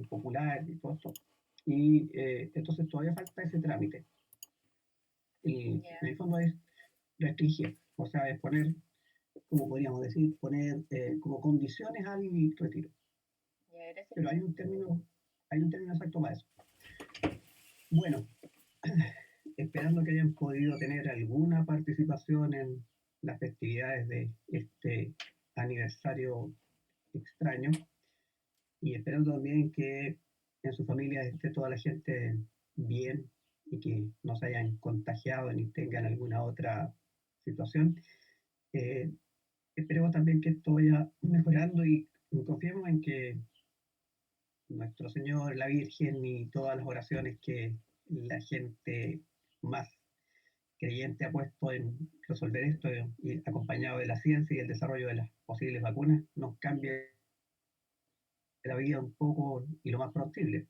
popular y todo eso. Y entonces todavía falta ese trámite. Y Ya, en el fondo es restringir, o sea, es poner, como podríamos decir, poner como condiciones al retiro. ya, gracias Pero por hay un término exacto para eso. Bueno, esperando que hayan podido tener alguna participación en las festividades de este aniversario extraño y esperando también que en su familia esté toda la gente bien y que no se hayan contagiado ni tengan alguna otra situación. Eh, Esperemos también que esto vaya mejorando y confiemos en que nuestro Señor, la Virgen y todas las oraciones que la gente más creyente ha puesto en resolver esto y acompañado de la ciencia y el desarrollo de las posibles vacunas nos cambie la vida un poco y lo más posible.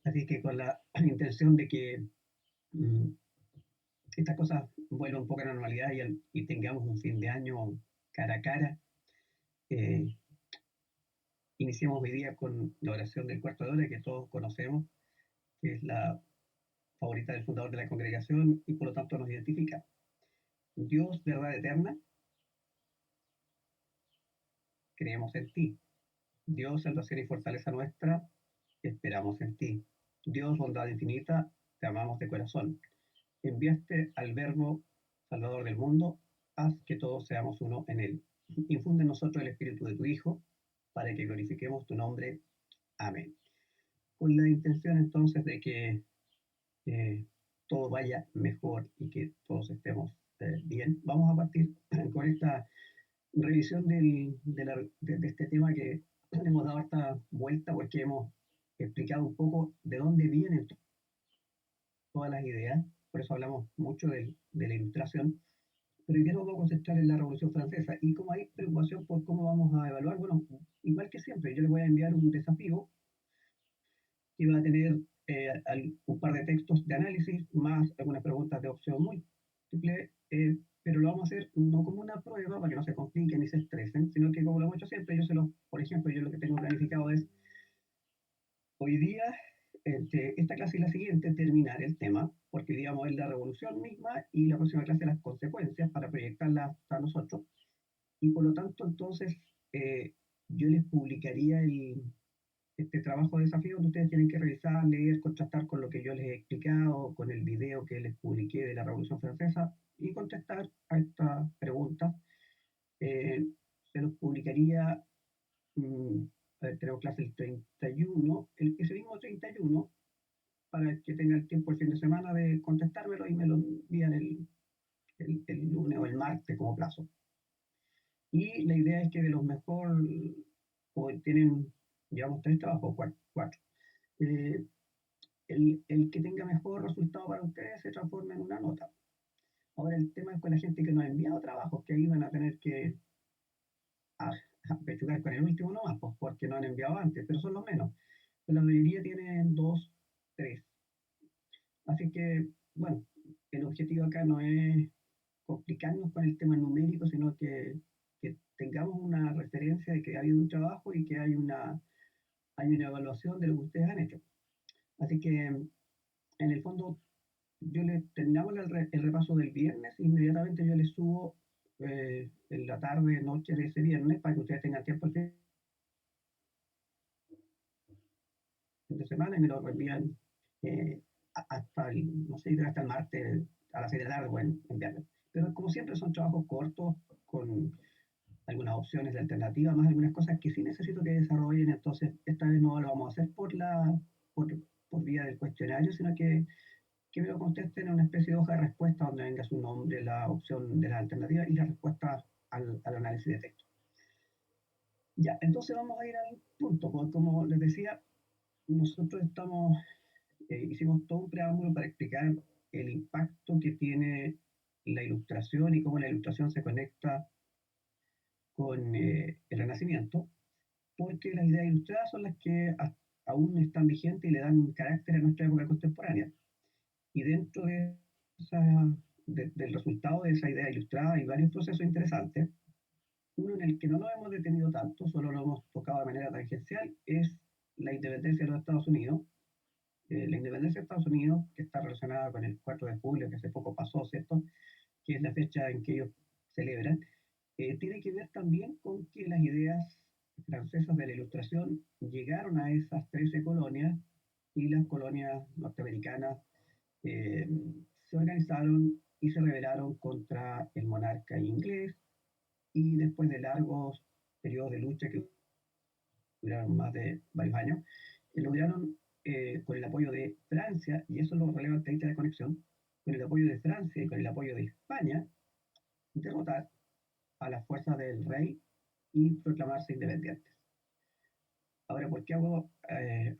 Así que con la intención de que mm, estas cosas vuelvan un poco a la normalidad y tengamos un fin de año cara a cara, eh, iniciemos hoy día con la oración del cuarto de hora que todos conocemos, que es la favorita del fundador de la congregación y por lo tanto nos identifica. Dios, verdad eterna, creemos en ti. Dios, salvación y fortaleza nuestra, esperamos en ti. Dios, bondad infinita, te amamos de corazón. Enviaste al Verbo Salvador del mundo, haz que todos seamos uno en él. Infunde en nosotros el Espíritu de tu Hijo, para que glorifiquemos tu nombre. Amén. Con la intención entonces de que eh, todo vaya mejor y que todos estemos bien, vamos a partir con esta revisión de este tema que le hemos dado esta vuelta porque hemos explicado un poco de dónde vienen todas las ideas, por eso hablamos mucho de la ilustración, pero hoy día nos vamos a concentrar en la Revolución Francesa y como hay preocupación por cómo vamos a evaluar, bueno, igual que siempre, yo les voy a enviar un desafío que va a tener un par de textos de análisis más algunas preguntas de opción múltiple, pero lo vamos a hacer no como una prueba para que no se compliquen ni se estresen, sino que como lo hemos hecho siempre, por ejemplo, yo lo que tengo planificado es hoy día, entre esta clase y la siguiente, terminar el tema, porque digamos es la revolución misma y la próxima clase las consecuencias para proyectarlas a nosotros. Y por lo tanto, entonces, yo les publicaría este trabajo de desafío donde ustedes tienen que revisar, leer, contrastar con lo que yo les he explicado, con el video que les publiqué de la Revolución Francesa y contestar a estas preguntas. Eh, Se los publicaría, mm, a ver, tenemos clase el 31, ese mismo 31, para que tengan el tiempo el fin de semana de contestármelo y me lo envían el lunes o el martes como plazo. Y la idea es que de los mejor, como tienen, digamos, tres trabajos, cuatro, eh, el que tenga mejor resultado para ustedes se transforma en una nota. Ahora el tema es con la gente que nos ha enviado trabajos, que ahí van a tener que a, a pechugar con el último nomás, pues porque no han enviado antes, pero son los menos. Pues la mayoría tienen dos, tres. Así que, bueno, el objetivo acá no es complicarnos con el tema numérico, sino que tengamos una referencia de que ha habido un trabajo y que hay una evaluación de lo que ustedes han hecho. Así que, en el fondo, terminamos el repaso del viernes, inmediatamente yo les subo en la tarde, noche de ese viernes, para que ustedes tengan tiempo el fin de semana y me lo reenvían hasta no sé, hasta el martes a las 6 de la tarde, bueno, enviarlo. Pero como siempre son trabajos cortos, con algunas opciones de alternativa, más algunas cosas que sí necesito que desarrollen, entonces esta vez no lo vamos a hacer por, por vía del cuestionario, sino que me lo contesten en una especie de hoja de respuesta donde venga su nombre, la opción de la alternativa y la respuesta al análisis de texto. Ya, entonces vamos a ir al punto, porque como les decía, nosotros hicimos todo un preámbulo para explicar el impacto que tiene la ilustración y cómo la ilustración se conecta con el Renacimiento, porque las ideas ilustradas son las que aún están vigentes y le dan carácter a nuestra época contemporánea. Y dentro del resultado de esa idea ilustrada hay varios procesos interesantes. Uno en el que no nos hemos detenido tanto, solo lo hemos tocado de manera tangencial, es la independencia de los Estados Unidos. La independencia de Estados Unidos, que está relacionada con el 4 de julio, que hace poco pasó, ¿cierto? Que es la fecha en que ellos celebran, tiene que ver también con que las ideas francesas de la Ilustración llegaron a esas 13 colonias y las colonias norteamericanas eh, se organizaron y se rebelaron contra el monarca inglés y después de largos periodos de lucha que duraron más de varios años, lograron con el apoyo de Francia, y eso es lo relevante ahí de la conexión, con el apoyo de Francia y con el apoyo de España, derrotar a las fuerzas del rey y proclamarse independientes. Ahora, ¿por qué hago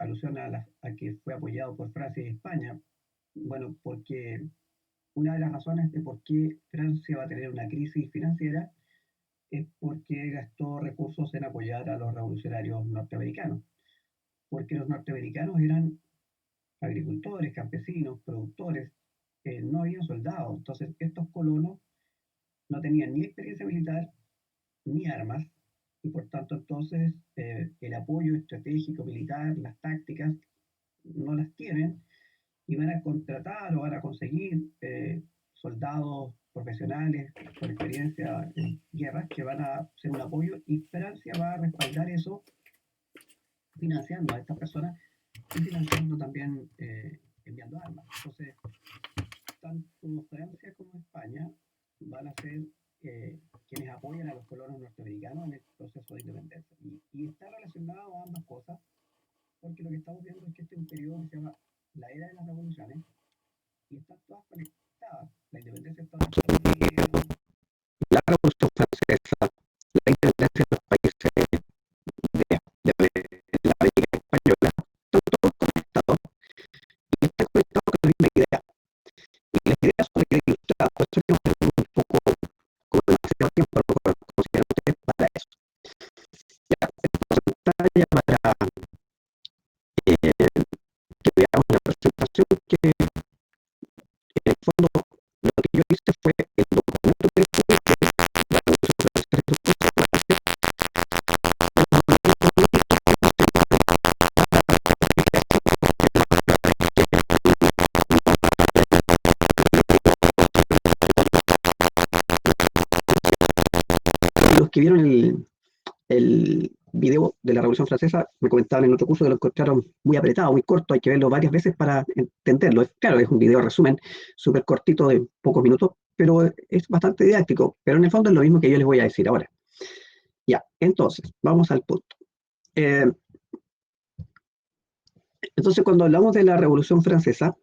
alusión a que fue apoyado por Francia y España? Bueno, porque una de las razones de por qué Francia va a tener una crisis financiera es porque gastó recursos en apoyar a los revolucionarios norteamericanos, porque los norteamericanos eran agricultores, campesinos, productores, no había soldados, entonces estos colonos no tenían ni experiencia militar ni armas, y por tanto entonces el apoyo estratégico militar, las tácticas, no las tienen, y van a contratar o van a conseguir soldados profesionales con experiencia en guerras que van a ser un apoyo, y Francia va a respaldar eso financiando a estas personas y financiando también enviando armas. Entonces, tanto Francia como España van a ser quienes apoyan a los colonos norteamericanos en el proceso de independencia. Y está relacionado a ambas cosas, porque lo que estamos viendo es que este es un periodo que se llama la era de las revoluciones, y están todas conectadas. La independencia de Estados Unidos, la Revolución Francesa, la independencia de los países de la América Española, están todos conectados y están conectados con la misma idea. Y las ideas son las ilustradas, por eso que nos tenemos un poco como demasiado tiempo, a lo mejor consideran ustedes para eso. Ya, entonces pantalla para que veamos la presentación, que en el fondo lo que yo hice fue el documento que descubrí, que es la Revolución Francesa, los que vieron el video de la Revolución Francesa me comentaban en otro curso que lo encontraron muy apretado, muy corto, hay que verlo varias veces para entenderlo. Claro, es un video resumen súper cortito de pocos minutos, pero es bastante didáctico, pero en el fondo es lo mismo que yo les voy a decir ahora. Ya, entonces, vamos al punto. Entonces, cuando hablamos de la Revolución Francesa,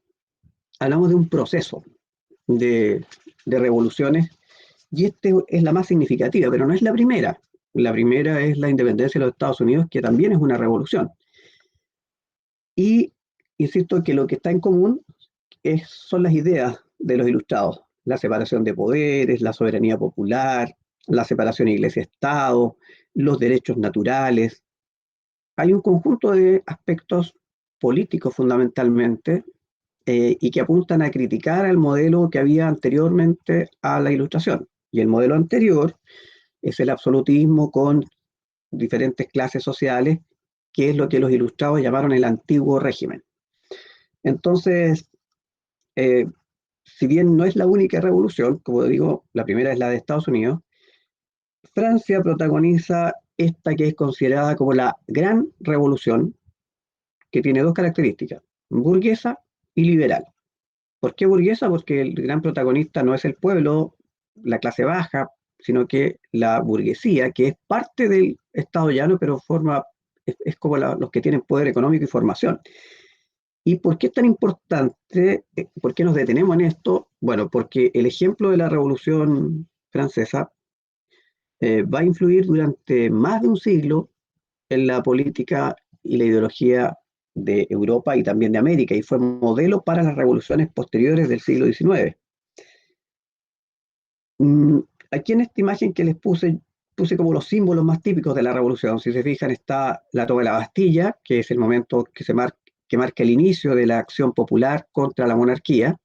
hablamos de un proceso de revoluciones, y esta es la más significativa, pero no es la primera. La primera es la independencia de los Estados Unidos, que también es una revolución. Y insisto que lo que está en común son las ideas de los ilustrados: la separación de poderes, la soberanía popular, la separación iglesia-estado, los derechos naturales. Hay un conjunto de aspectos políticos fundamentalmente, y que apuntan a criticar al modelo que había anteriormente a la Ilustración. Y el modelo anterior es el absolutismo con diferentes clases sociales, que es lo que los ilustrados llamaron el antiguo régimen. Entonces, si bien no es la única revolución, como digo, la primera es la de Estados Unidos, Francia protagoniza esta que es considerada como la Gran Revolución, que tiene dos características: burguesa y liberal. ¿Por qué burguesa? Porque el gran protagonista no es el pueblo, la clase baja, sino que la burguesía, que es parte del Estado llano, pero es como los que tienen poder económico y formación. ¿Y por qué es tan importante? ¿Por qué nos detenemos en esto? Bueno, porque el ejemplo de la Revolución Francesa va a influir durante más de un siglo en la política y la ideología de Europa y también de América, y fue modelo para las revoluciones posteriores del siglo XIX. Aquí en esta imagen que les puse como los símbolos más típicos de la revolución. Si se fijan, está la toma de la Bastilla, que es el momento que marca el inicio de la acción popular contra la monarquía.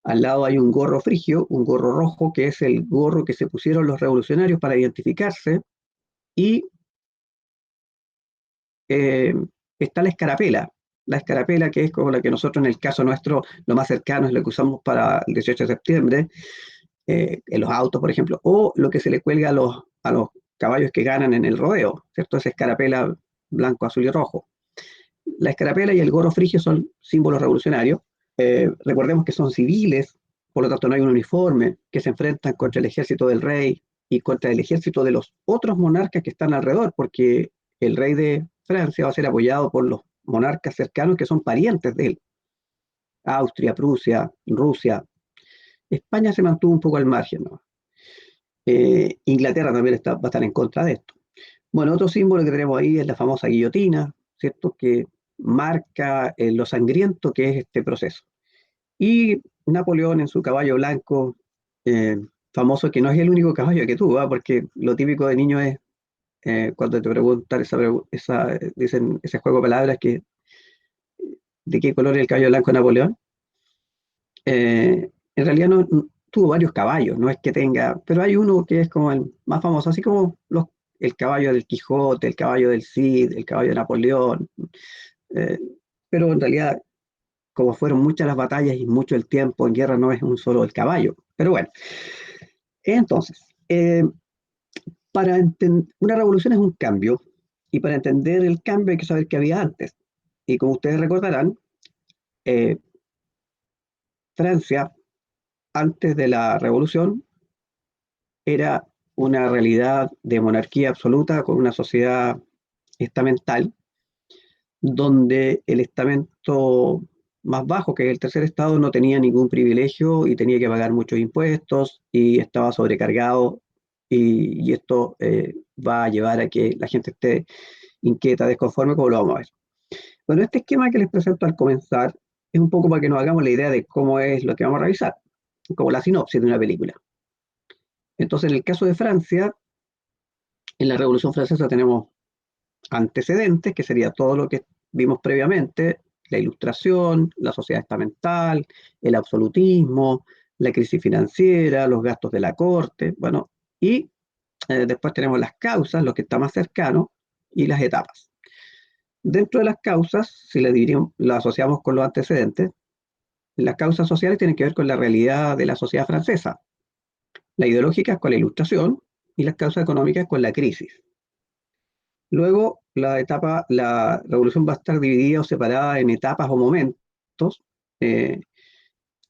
Al lado hay un gorro frigio, un gorro rojo, que es el gorro que se pusieron los revolucionarios para identificarse, y está la escarapela que es como la que nosotros en el caso nuestro, lo más cercano es lo que usamos para el 18 de septiembre, en los autos, por ejemplo, o lo que se le cuelga a los caballos que ganan en el rodeo, ¿cierto? Esa escarapela blanco, azul y rojo. La escarapela y el gorro frigio son símbolos revolucionarios. Recordemos que son civiles, por lo tanto no hay un uniforme, que se enfrentan contra el ejército del rey y contra el ejército de los otros monarcas que están alrededor, porque el rey de Francia va a ser apoyado por los monarcas cercanos que son parientes de él. Austria, Prusia, Rusia. España se mantuvo un poco al margen, ¿no? Inglaterra también va a estar en contra de esto. Bueno, otro símbolo que tenemos ahí es la famosa guillotina, ¿cierto? Que marca lo sangriento que es este proceso. Y Napoleón en su caballo blanco, eh, famoso, que no es el único caballo que tuvo, ¿eh? Porque lo típico de niño es cuando te preguntan dicen ese juego de palabras que de qué color es el caballo blanco de Napoleón. En realidad no tuvo varios caballos, no es que tenga, pero hay uno que es como el más famoso, así como el caballo del Quijote, el caballo del Cid, el caballo de Napoleón, eh, pero en realidad, como fueron muchas las batallas y mucho el tiempo en guerra, no es un solo el caballo. Pero bueno, entonces, una revolución es un cambio, y para entender el cambio hay que saber qué había antes. Y como ustedes recordarán, eh, Francia, antes de la revolución, era una realidad de monarquía absoluta con una sociedad estamental, donde el estamento más bajo, que es el tercer estado, no tenía ningún privilegio y tenía que pagar muchos impuestos y estaba sobrecargado y esto va a llevar a que la gente esté inquieta, desconforme, como lo vamos a ver. Bueno, este esquema que les presento al comenzar es un poco para que nos hagamos la idea de cómo es lo que vamos a revisar, como la sinopsis de una película. Entonces, en el caso de Francia, en la Revolución Francesa tenemos antecedentes, que sería todo lo que vimos previamente, la ilustración, la sociedad estamental, el absolutismo, la crisis financiera, los gastos de la corte, bueno, y después tenemos las causas, lo que está más cercano, y las etapas. Dentro de las causas, si la dividimos, la asociamos con los antecedentes, las causas sociales tienen que ver con la realidad de la sociedad francesa, la ideológica con la ilustración y las causas económicas con la crisis. Luego, la revolución va a estar dividida o separada en etapas o momentos. Eh,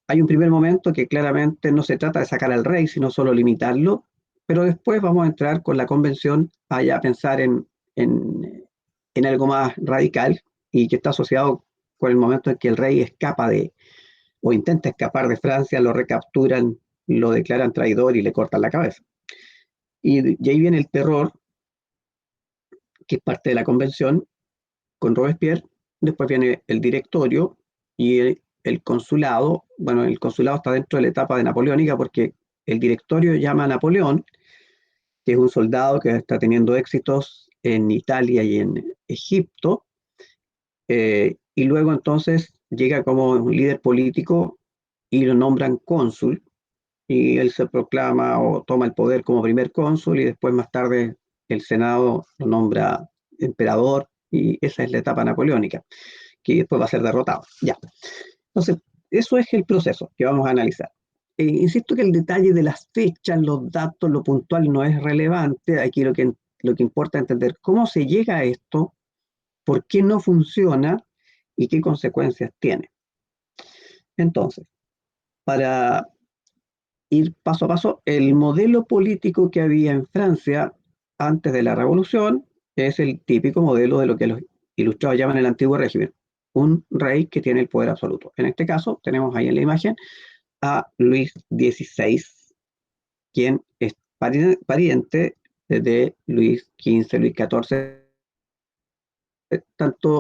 Hay un primer momento que claramente no se trata de sacar al rey, sino solo limitarlo, pero después vamos a entrar con la convención a ya pensar en algo más radical y que está asociado con el momento en que el rey escapa o intenta escapar de Francia, lo recapturan, lo declaran traidor y le cortan la cabeza. Y ahí viene el terror, que es parte de la convención, con Robespierre. Después viene el directorio y el consulado. Bueno, el consulado está dentro de la etapa de napoleónica porque el directorio llama a Napoleón, que es un soldado que está teniendo éxitos en Italia y en Egipto, y luego entonces llega como un líder político y lo nombran cónsul, y él se proclama o toma el poder como primer cónsul y después más tarde el Senado lo nombra emperador y esa es la etapa napoleónica, que después va a ser derrotado. Ya. Entonces, eso es el proceso que vamos a analizar. Insisto que el detalle de las fechas, los datos, lo puntual no es relevante. Aquí lo que importa es entender cómo se llega a esto, por qué no funciona y qué consecuencias tiene. Entonces, para ir paso a paso, el modelo político que había en Francia antes de la Revolución es el típico modelo de lo que los ilustrados llaman el antiguo régimen, un rey que tiene el poder absoluto. En este caso, tenemos ahí en la imagen a Luis XVI, quien es pariente de Luis XV, Luis XIV,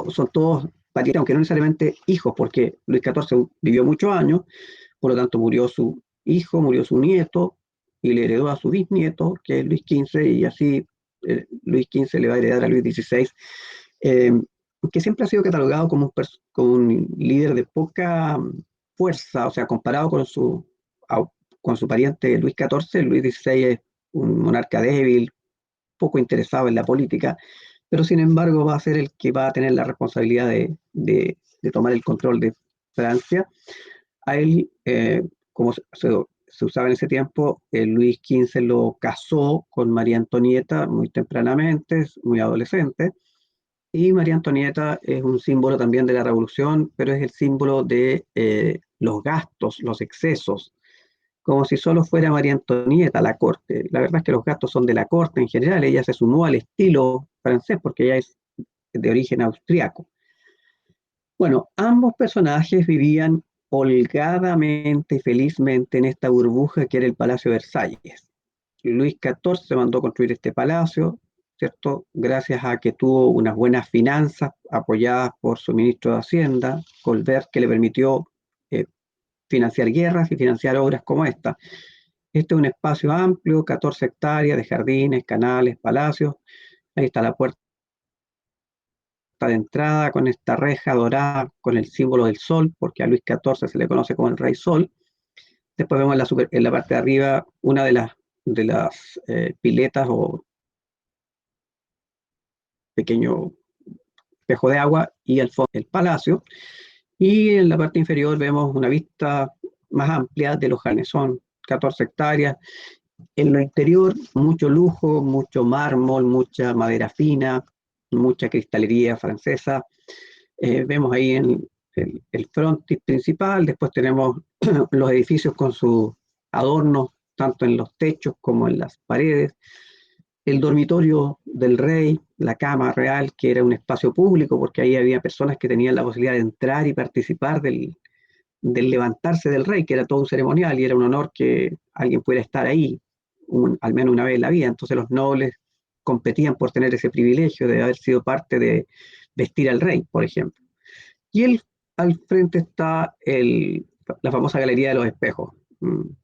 son todos parientes, aunque no necesariamente hijos, porque Luis XIV vivió muchos años, por lo tanto murió su hijo, murió su nieto, y le heredó a su bisnieto, que es Luis XV, y así Luis XV le va a heredar a Luis XVI, eh, que siempre ha sido catalogado como un líder de poca fuerza, o sea, comparado con su pariente Luis XIV, Luis XVI es un monarca débil, poco interesado en la política, pero sin embargo va a ser el que va a tener la responsabilidad de tomar el control de Francia. A él, como se usaba en ese tiempo, Luis XV lo casó con María Antonieta muy tempranamente, muy adolescente, y María Antonieta es un símbolo también de la revolución, pero es el símbolo de los gastos, los excesos, como si solo fuera María Antonieta la corte. La verdad es que los gastos son de la corte en general, ella se sumó al estilo francés porque ella es de origen austriaco. Bueno, ambos personajes vivían holgadamente y felizmente en esta burbuja que era el Palacio de Versalles. Luis XIV mandó construir este palacio, ¿cierto? Gracias a que tuvo unas buenas finanzas apoyadas por su ministro de Hacienda, Colbert, que le permitió eh, financiar guerras y financiar obras como esta. Este es un espacio amplio, 14 hectáreas de jardines, canales, palacios. Ahí está la puerta de entrada con esta reja dorada con el símbolo del sol, porque a Luis XIV se le conoce como el Rey Sol. Después vemos en la parte de arriba una de las piletas o pequeño espejo de agua y al fondo el palacio. Y en la parte inferior vemos una vista más amplia de los jardines. Son 14 hectáreas. En lo interior, mucho lujo, mucho mármol, mucha madera fina, mucha cristalería francesa. Vemos ahí en el frontis principal, después tenemos los edificios con sus adornos, tanto en los techos como en las paredes, el dormitorio del rey, la cama real, que era un espacio público, porque ahí había personas que tenían la posibilidad de entrar y participar del levantarse del rey, que era todo un ceremonial y era un honor que alguien pudiera estar ahí, al menos una vez en la vida. Entonces los nobles competían por tener ese privilegio de haber sido parte de vestir al rey, por ejemplo. Y al frente está la famosa Galería de los Espejos.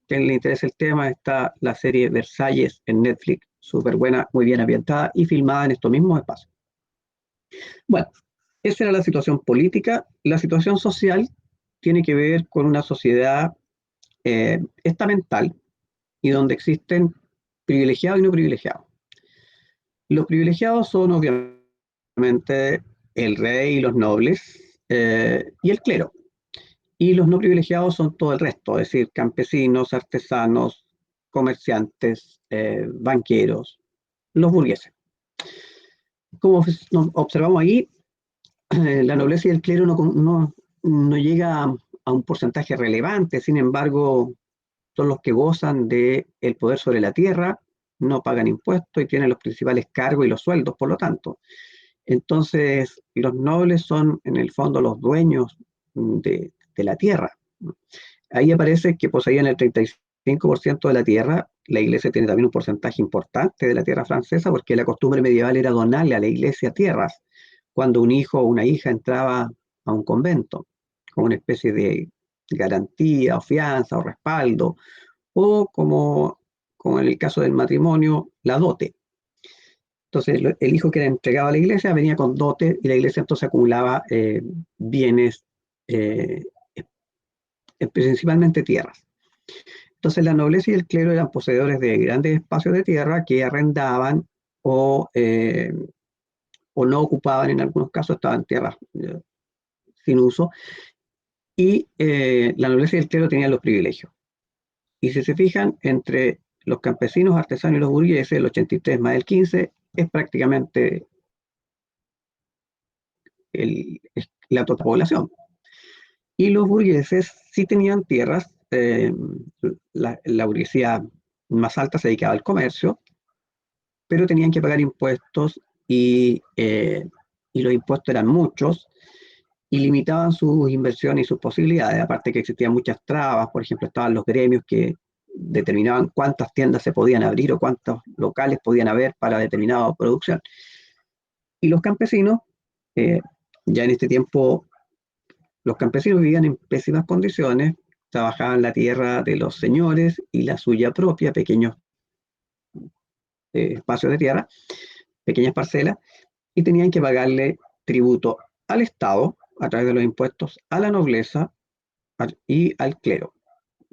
Quien le interesa el tema, está la serie Versalles en Netflix, súper buena, muy bien ambientada y filmada en estos mismos espacios. Bueno, esa era la situación política. La situación social tiene que ver con una sociedad estamental y donde existen privilegiados y no privilegiados. Los privilegiados son obviamente el rey y los nobles y el clero. Y los no privilegiados son todo el resto, es decir, campesinos, artesanos, comerciantes, banqueros, los burgueses. Como observamos ahí, la nobleza y el clero no llega a un porcentaje relevante, sin embargo, son los que gozan del poder sobre la tierra, no pagan impuestos y tienen los principales cargos y los sueldos, por lo tanto. Entonces, los nobles son en el fondo los dueños de la tierra. Ahí aparece que poseían el 35% de la tierra. La iglesia tiene también un porcentaje importante de la tierra francesa porque la costumbre medieval era donarle a la iglesia tierras cuando un hijo o una hija entraba a un convento, como una especie de garantía o fianza o respaldo, o como en el caso del matrimonio, la dote. Entonces, el hijo que era entregado a la iglesia venía con dote y la iglesia entonces acumulaba bienes, eh, principalmente tierras. Entonces, la nobleza y el clero eran poseedores de grandes espacios de tierra que arrendaban o, eh, o no ocupaban, en algunos casos estaban tierras sin uso, y la nobleza y el clero tenían los privilegios. Y si se fijan, entre los campesinos, artesanos y los burgueses, el 83 más el 15 es prácticamente la total población. Y los burgueses sí tenían tierras, la burguesía más alta se dedicaba al comercio, pero tenían que pagar impuestos y los impuestos eran muchos y limitaban sus inversiones y sus posibilidades, aparte que existían muchas trabas, por ejemplo, estaban los gremios que determinaban cuántas tiendas se podían abrir o cuántos locales podían haber para determinada producción. Y los campesinos, eh, ya en este tiempo, los campesinos vivían en pésimas condiciones, trabajaban la tierra de los señores y la suya propia, pequeños espacios de tierra, pequeñas parcelas, y tenían que pagarle tributo al Estado a través de los impuestos, a la nobleza y al clero.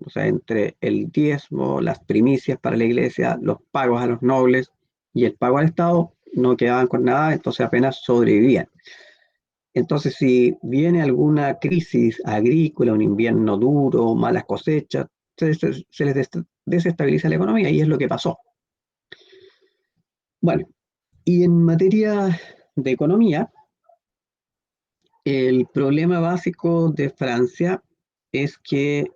O sea, entre el diezmo, las primicias para la iglesia, los pagos a los nobles y el pago al Estado, no quedaban con nada, entonces apenas sobrevivían. Entonces, si viene alguna crisis agrícola, un invierno duro, malas cosechas, se les desestabiliza la economía y es lo que pasó. Bueno, y en materia de economía, el problema básico de Francia es que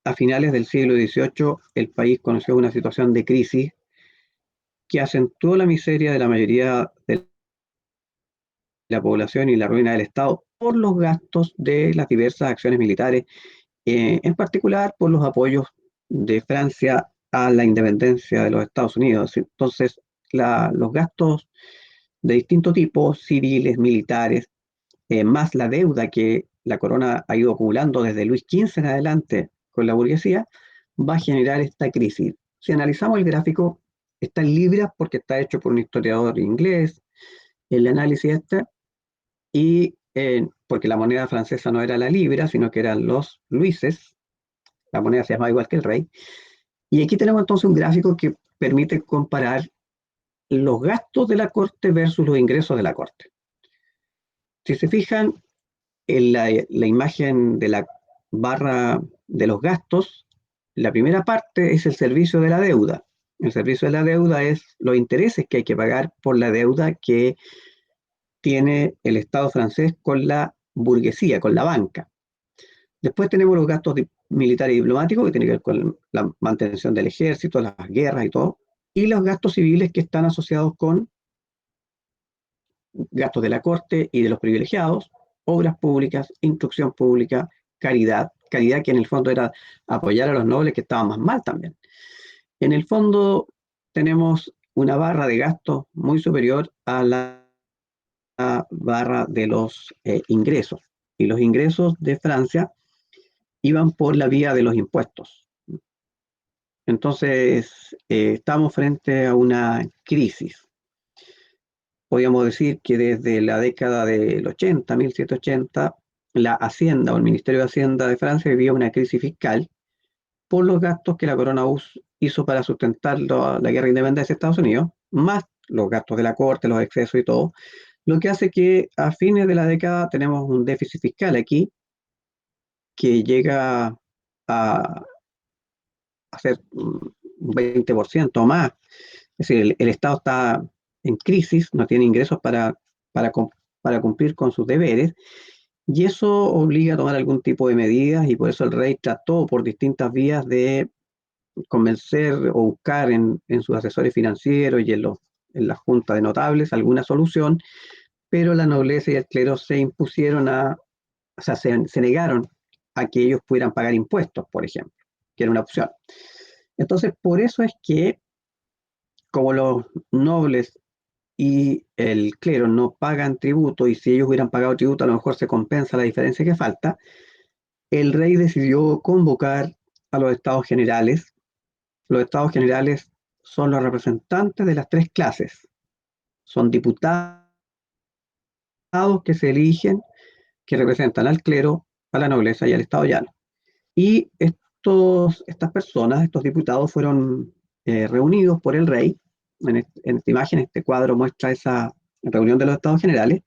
a finales del siglo XVIII el país conoció una situación de crisis que acentuó la miseria de la mayoría de la población y la ruina del Estado por los gastos de las diversas acciones militares, en particular por los apoyos de Francia a la independencia de los Estados Unidos. Entonces, los gastos de distinto tipo, civiles, militares, más la deuda que la corona ha ido acumulando desde Luis XV en adelante con la burguesía, va a generar esta crisis. Si analizamos el gráfico, está en libras porque está hecho por un historiador inglés, el análisis este, y porque la moneda francesa no era la libra, sino que eran los luises, la moneda se llama igual que el rey, y aquí tenemos entonces un gráfico que permite comparar los gastos de la corte versus los ingresos de la corte. Si se fijan, en la imagen de la barra de los gastos, la primera parte es el servicio de la deuda. El servicio de la deuda es los intereses que hay que pagar por la deuda que tiene el Estado francés con la burguesía, con la banca. Después tenemos los gastos militares y diplomáticos, que tienen que ver con la mantención del ejército, las guerras y todo, y los gastos civiles que están asociados con gastos de la corte y de los privilegiados, obras públicas, instrucción pública, caridad que en el fondo era apoyar a los nobles que estaban más mal también. En el fondo tenemos una barra de gastos muy superior a la barra de los ingresos. Y los ingresos de Francia iban por la vía de los impuestos. Entonces, estamos frente a una crisis. Podríamos decir que desde la década del 80, 1780, la Hacienda o el Ministerio de Hacienda de Francia vivía una crisis fiscal por los gastos que la corona hizo para sustentar la guerra de independencia de Estados Unidos, más los gastos de la corte, los excesos y todo, lo que hace que a fines de la década tenemos un déficit fiscal aquí que llega a ser un 20% o más. Es decir, el Estado está en crisis, no tiene ingresos para, para cumplir con sus deberes, y eso obliga a tomar algún tipo de medidas, y por eso el rey trató por distintas vías de convencer o buscar en sus asesores financieros y en la junta de notables alguna solución, pero la nobleza y el clero se impusieron o sea, se negaron a que ellos pudieran pagar impuestos, por ejemplo, que era una opción. Entonces, por eso es que, como los nobles y el clero no pagan tributo, y si ellos hubieran pagado tributo, a lo mejor se compensa la diferencia que falta, el rey decidió convocar a los estados generales. Los estados generales son los representantes de las tres clases. Son diputados que se eligen, que representan al clero, a la nobleza y al estado llano. Y estas personas, estos diputados, fueron reunidos por el rey. En esta imagen, este cuadro muestra esa reunión de los estados generales,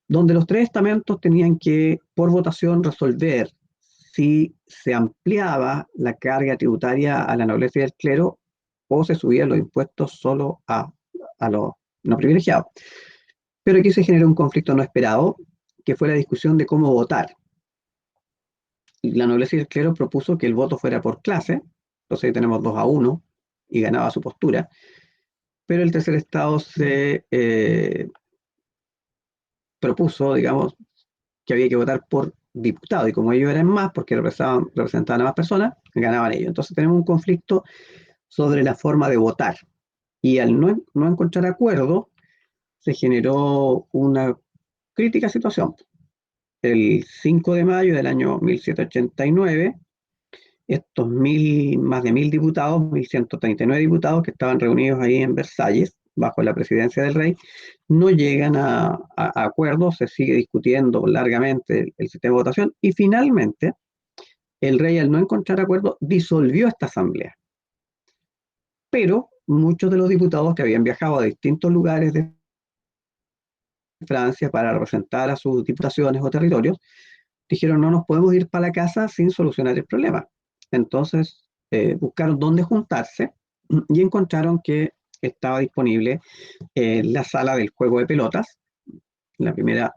donde los tres estamentos tenían que, por votación, resolver si se ampliaba la carga tributaria a la nobleza y al clero o se subían los impuestos solo a los no privilegiados. Pero aquí se generó un conflicto no esperado, que fue la discusión de cómo votar. La nobleza y el clero propuso que el voto fuera por clase, entonces tenemos 2-1 y ganaba su postura, pero el tercer estado se propuso, digamos, que había que votar por diputado, y como ellos eran más, porque representaban a más personas, ganaban ellos. Entonces tenemos un conflicto sobre la forma de votar, y al no encontrar acuerdo, se generó una crítica situación. El 5 de mayo del año 1789, estos más de 1000 diputados, 1139 diputados que estaban reunidos ahí en Versalles, bajo la presidencia del rey, no llegan a acuerdos, se sigue discutiendo largamente el sistema de votación, y finalmente el rey, al no encontrar acuerdo, disolvió esta asamblea. Pero muchos de los diputados que habían viajado a distintos lugares de Francia para representar a sus diputaciones o territorios, dijeron no nos podemos ir para la casa sin solucionar el problema. Entonces buscaron dónde juntarse y encontraron que estaba disponible la sala del juego de pelotas, la primera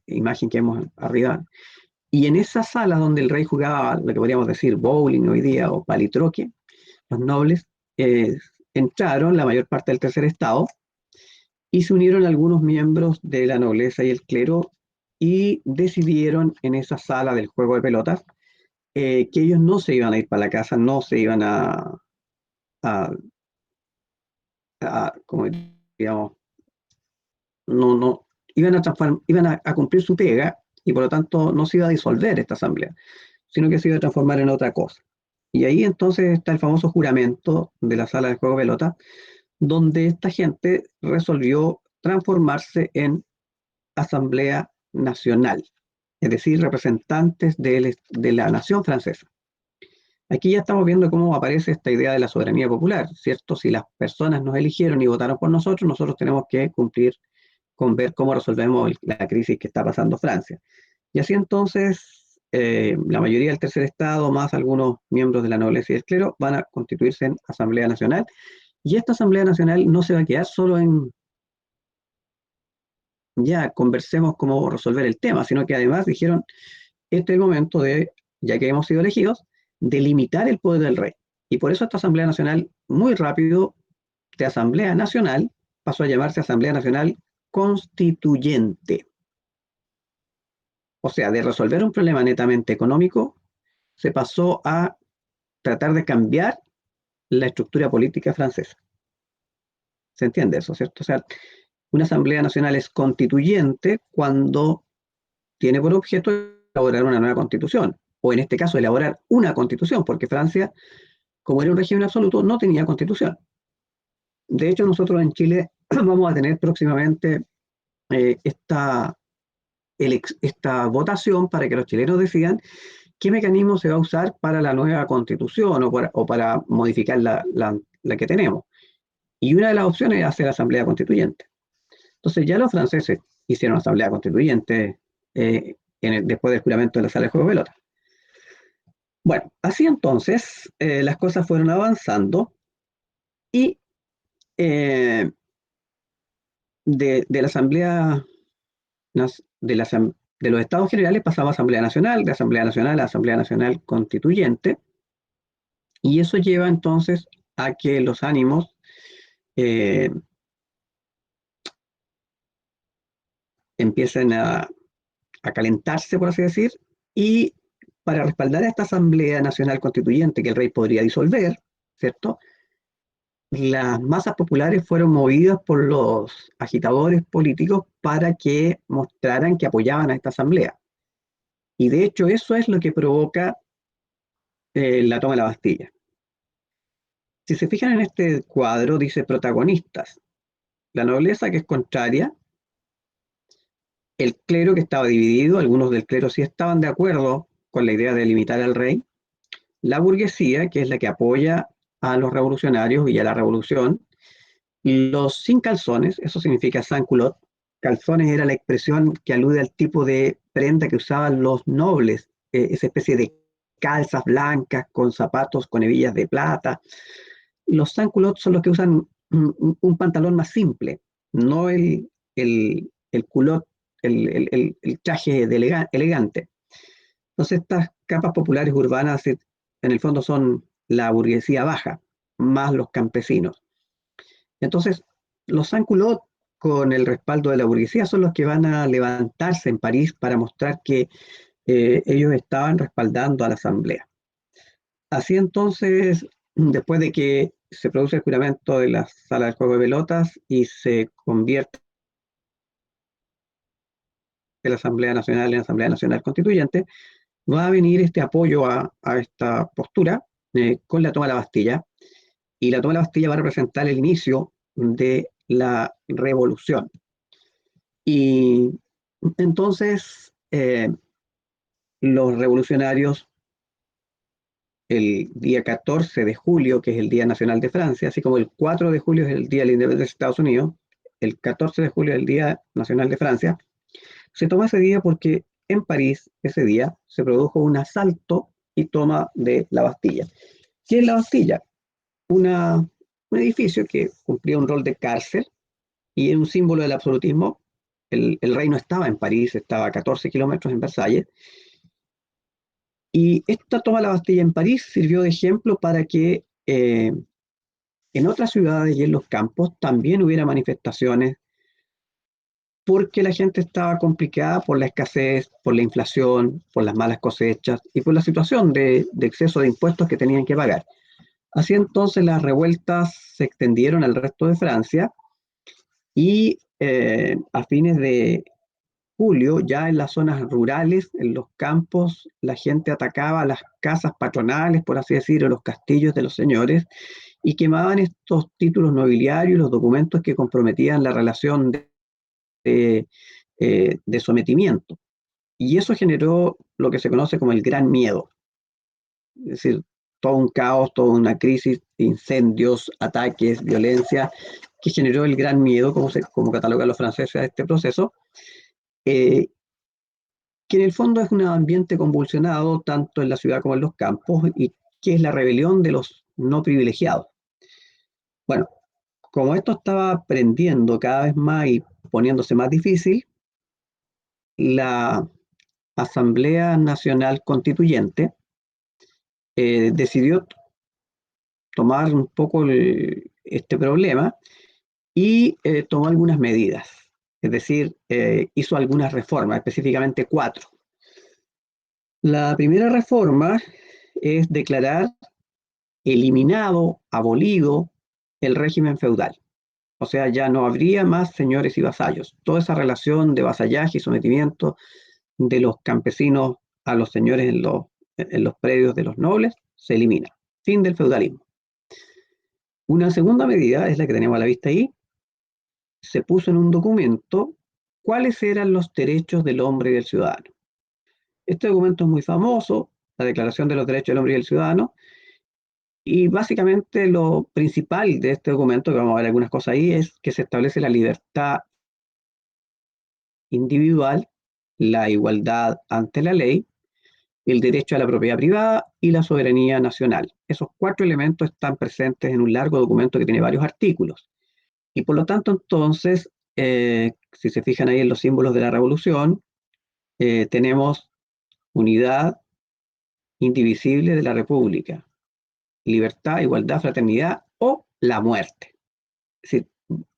imagen que vemos arriba. Y en esa sala donde el rey jugaba lo que podríamos decir bowling hoy día o palitroque, los nobles entraron, la mayor parte del tercer estado, y se unieron algunos miembros de la nobleza y el clero y decidieron en esa sala del juego de pelotas que ellos no se iban a ir para la casa, no se iban a, como digamos, no, iban a cumplir su pega y por lo tanto no se iba a disolver esta asamblea, sino que se iba a transformar en otra cosa. Y ahí entonces está el famoso juramento de la sala del juego de pelota, donde esta gente resolvió transformarse en Asamblea Nacional, es decir, representantes de la nación francesa. Aquí ya estamos viendo cómo aparece esta idea de la soberanía popular, ¿cierto? Si las personas nos eligieron y votaron por nosotros, nosotros tenemos que cumplir con ver cómo resolvemos la crisis que está pasando Francia. Y así entonces, la mayoría del tercer estado, más algunos miembros de la nobleza y del clero, van a constituirse en Asamblea Nacional. Y esta Asamblea Nacional no se va a quedar solo en ya conversemos cómo resolver el tema, sino que además dijeron, este es el momento de, ya que hemos sido elegidos, de limitar el poder del rey. Y por eso esta Asamblea Nacional, muy rápido, de Asamblea Nacional, pasó a llamarse Asamblea Nacional Constituyente. O sea, de resolver un problema netamente económico, se pasó a tratar de cambiar la estructura política francesa. ¿Se entiende eso, cierto? O sea, una Asamblea Nacional es constituyente cuando tiene por objeto elaborar una nueva constitución, o en este caso elaborar una constitución, porque Francia, como era un régimen absoluto, no tenía constitución. De hecho, nosotros en Chile vamos a tener próximamente esta, esta votación para que los chilenos decidan qué mecanismo se va a usar para la nueva constitución o para modificar la que tenemos. Y una de las opciones es hacer asamblea constituyente. Entonces ya los franceses hicieron asamblea constituyente después del juramento de la sala de juego de pelota. Bueno, así entonces las cosas fueron avanzando y eh, de la asamblea de los estados generales pasaba a asamblea nacional, de asamblea nacional a asamblea nacional constituyente, y eso lleva entonces a que los ánimos eh, empiecen a calentarse, por así decir, y para respaldar a esta Asamblea Nacional Constituyente que el rey podría disolver, ¿cierto? Las masas populares fueron movidas por los agitadores políticos para que mostraran que apoyaban a esta asamblea. Y de hecho eso es lo que provoca la toma de la Bastilla. Si se fijan en este cuadro, dice protagonistas. La nobleza que es contraria, el clero que estaba dividido, algunos del clero sí estaban de acuerdo con la idea de limitar al rey, la burguesía, que es la que apoya a los revolucionarios y a la revolución, los sin calzones, eso significa sans culotte, calzones era la expresión que alude al tipo de prenda que usaban los nobles, esa especie de calzas blancas con zapatos con hebillas de plata. Los sans culottes son los que usan un pantalón más simple, no el culotte, el traje elegante. Entonces estas capas populares urbanas en el fondo son la burguesía baja, más los campesinos. Entonces los sans-culottes con el respaldo de la burguesía son los que van a levantarse en París para mostrar que ellos estaban respaldando a la asamblea. Así entonces, después de que se produce el juramento de la sala del juego de pelotas y se convierte la Asamblea Nacional en Asamblea Nacional Constituyente, va a venir este apoyo a esta postura con la toma de la Bastilla, y la toma de la Bastilla va a representar el inicio de la revolución. Y entonces los revolucionarios el día 14 de julio, que es el Día Nacional de Francia, así como el 4 de julio es el Día de la Independencia de Estados Unidos, el 14 de julio es el Día Nacional de Francia. Se toma ese día porque en París, ese día, se produjo un asalto y toma de la Bastilla. ¿Qué es la Bastilla? Un edificio que cumplía un rol de cárcel y es un símbolo del absolutismo. El rey no estaba en París, estaba a 14 kilómetros en Versalles. Y esta toma de la Bastilla en París sirvió de ejemplo para que en otras ciudades y en los campos también hubiera manifestaciones porque la gente estaba complicada por la escasez, por la inflación, por las malas cosechas y por la situación de exceso de impuestos que tenían que pagar. Así entonces las revueltas se extendieron al resto de Francia y a fines de julio, ya en las zonas rurales, en los campos, la gente atacaba las casas patronales, por así decirlo, los castillos de los señores, y quemaban estos títulos nobiliarios, los documentos que comprometían la relación de sometimiento. Y eso generó lo que se conoce como el Gran Miedo, es decir, todo un caos, toda una crisis, incendios, ataques, violencia, que generó el Gran Miedo, como catalogan los franceses a este proceso, eh, que en el fondo es un ambiente convulsionado tanto en la ciudad como en los campos y que es la rebelión de los no privilegiados. Bueno, como esto estaba prendiendo cada vez más y poniéndose más difícil, la Asamblea Nacional Constituyente decidió tomar un poco este problema y tomó algunas medidas, es decir, hizo algunas reformas, específicamente 4. La primera reforma es declarar eliminado, abolido el régimen feudal. O sea, ya no habría más señores y vasallos. Toda esa relación de vasallaje y sometimiento de los campesinos a los señores en los predios de los nobles se elimina. Fin del feudalismo. Una segunda medida es la que tenemos a la vista ahí. Se puso en un documento cuáles eran los derechos del hombre y del ciudadano. Este documento es muy famoso, la Declaración de los Derechos del Hombre y del Ciudadano, y básicamente lo principal de este documento, que vamos a ver algunas cosas ahí, es que se establece la libertad individual, la igualdad ante la ley, el derecho a la propiedad privada y la soberanía nacional. Esos 4 elementos están presentes en un largo documento que tiene varios artículos. Y por lo tanto, entonces, si se fijan ahí en los símbolos de la revolución, tenemos unidad indivisible de la República, libertad, igualdad, fraternidad o la muerte. Es decir,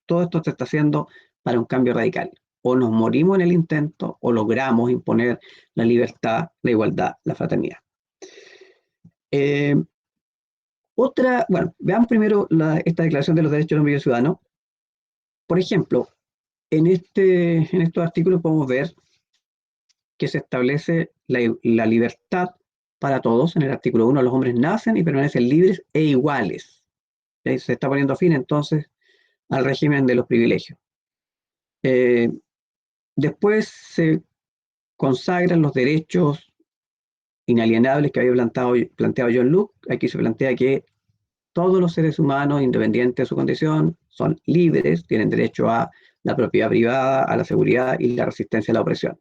todo esto se está haciendo para un cambio radical. O nos morimos en el intento o logramos imponer la libertad, la igualdad, la fraternidad. Bueno, veamos primero esta Declaración de los Derechos del Hombre y del Ciudadano. Por ejemplo, en estos artículos podemos ver que se establece la libertad para todos. En el artículo 1, los hombres nacen y permanecen libres e iguales. Se está poniendo fin entonces al régimen de los privilegios. Después se consagran los derechos inalienables que había planteado John Locke. Aquí se plantea que todos los seres humanos, independientes de su condición, son libres, tienen derecho a la propiedad privada, a la seguridad y la resistencia a la opresión.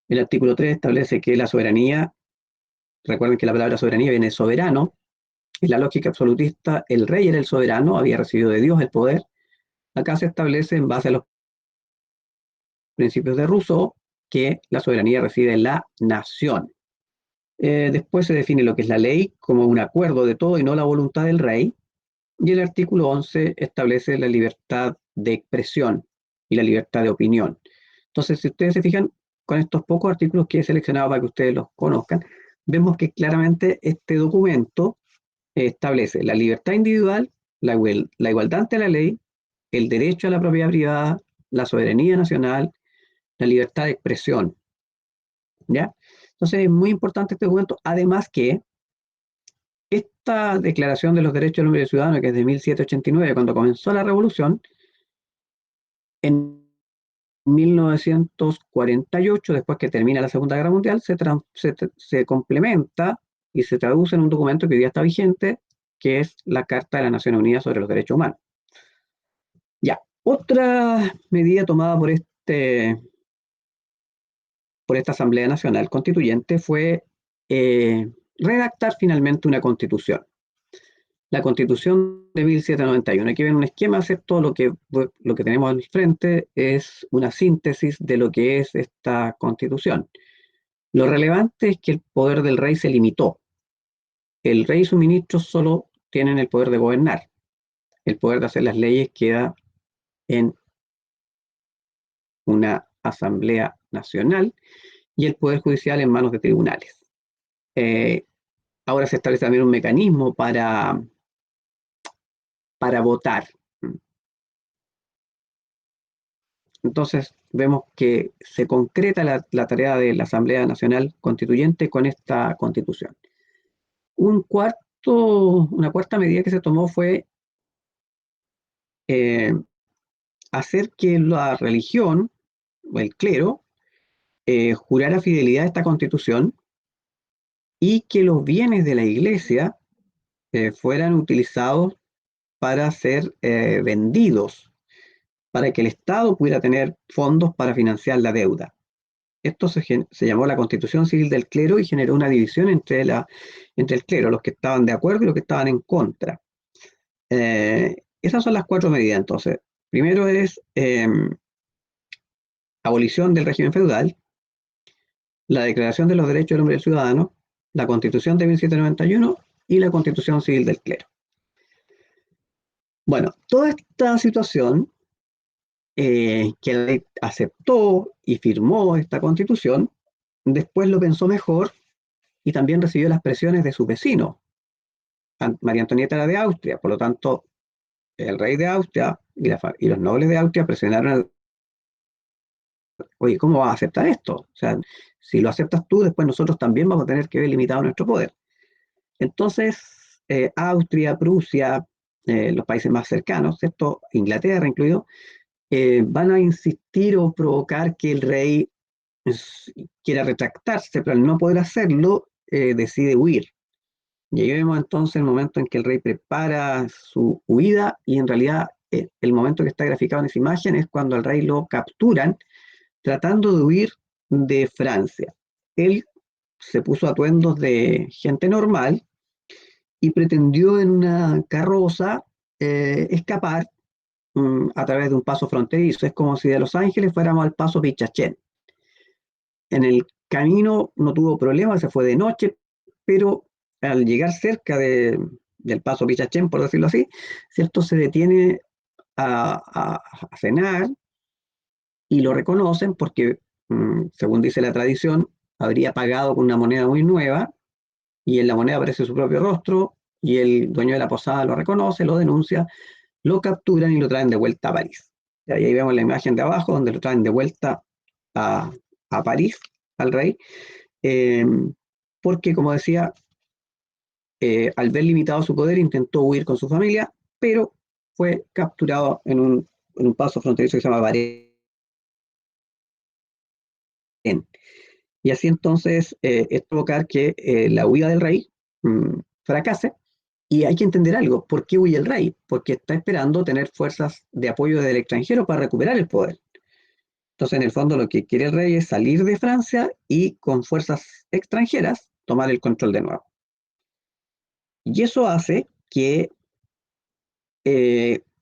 El artículo 3 establece que la soberanía, recuerden que la palabra soberanía viene de soberano, en la lógica absolutista el rey era el soberano, había recibido de Dios el poder. Acá se establece en base a los principios de Rousseau que la soberanía reside en la nación. Después se define lo que es la ley como un acuerdo de todo y no la voluntad del rey. Y el artículo 11 establece la libertad de expresión y la libertad de opinión. Entonces, si ustedes se fijan, con estos pocos artículos que he seleccionado para que ustedes los conozcan, vemos que claramente este documento establece la libertad individual, la igualdad ante la ley, el derecho a la propiedad privada, la soberanía nacional, la libertad de expresión. ¿Ya? Entonces es muy importante este documento, además que esta Declaración de los Derechos del Hombre y del Ciudadano, que es de 1789, cuando comenzó la Revolución, en 1948, después que termina la Segunda Guerra Mundial, se complementa y se traduce en un documento que hoy día está vigente, que es la Carta de las Naciones Unidas sobre los Derechos Humanos. Ya, otra medida tomada por esta Asamblea Nacional Constituyente fue redactar finalmente una constitución. La Constitución de 1791. Aquí ven un esquema, ¿cierto? Lo que tenemos al frente es una síntesis de lo que es esta Constitución. Lo relevante es que el poder del rey se limitó. El rey y sus ministros solo tienen el poder de gobernar. El poder de hacer las leyes queda en una Asamblea Nacional y el poder judicial en manos de tribunales. Ahora se establece también un mecanismo para votar. Entonces vemos que se concreta la tarea de la Asamblea Nacional Constituyente con esta Constitución. Una cuarta medida que se tomó fue hacer que la religión, o el clero, jurara fidelidad a esta Constitución y que los bienes de la Iglesia fueran utilizados para ser vendidos, para que el Estado pudiera tener fondos para financiar la deuda. Esto se llamó la Constitución Civil del Clero y generó una división entre el clero, los que estaban de acuerdo y los que estaban en contra. Esas son las 4 medidas, entonces. Primero es abolición del régimen feudal, la Declaración de los Derechos del Hombre y del Ciudadano, la Constitución de 1791 y la Constitución Civil del Clero. Bueno, toda esta situación que la ley aceptó y firmó esta Constitución, después lo pensó mejor y también recibió las presiones de sus vecinos. María Antonieta era de Austria, por lo tanto, el rey de Austria y los nobles de Austria presionaron oye, ¿cómo vas a aceptar esto? O sea, si lo aceptas tú, después nosotros también vamos a tener que ver limitado nuestro poder. Entonces, Austria, Prusia, los países más cercanos, ¿cierto? Inglaterra incluido, van a insistir o provocar que el rey quiera retractarse, pero al no poder hacerlo, decide huir. Y ahí vemos entonces el momento en que el rey prepara su huida y en realidad el momento que está graficado en esa imagen es cuando al rey lo capturan tratando de huir de Francia. Él se puso atuendos de gente normal y pretendió en una carroza escapar a través de un paso fronterizo. Es como si de Los Ángeles fuéramos al paso Pichachén. En el camino no tuvo problemas, se fue de noche, pero al llegar cerca del paso Pichachén, por decirlo así, ¿cierto? Se detiene a cenar y lo reconocen porque, según dice la tradición, habría pagado con una moneda muy nueva y en la moneda aparece su propio rostro y el dueño de la posada lo reconoce, lo denuncia, lo capturan y lo traen de vuelta a París. Y ahí vemos la imagen de abajo donde lo traen de vuelta a París, al rey, porque como decía, al ver limitado su poder intentó huir con su familia, pero fue capturado en un paso fronterizo que se llama Varén. Y así entonces es provocar que la huida del rey fracase. Y hay que entender algo, ¿por qué huye el rey? Porque está esperando tener fuerzas de apoyo del extranjero para recuperar el poder. Entonces, en el fondo, lo que quiere el rey es salir de Francia y con fuerzas extranjeras tomar el control de nuevo. Y eso hace que,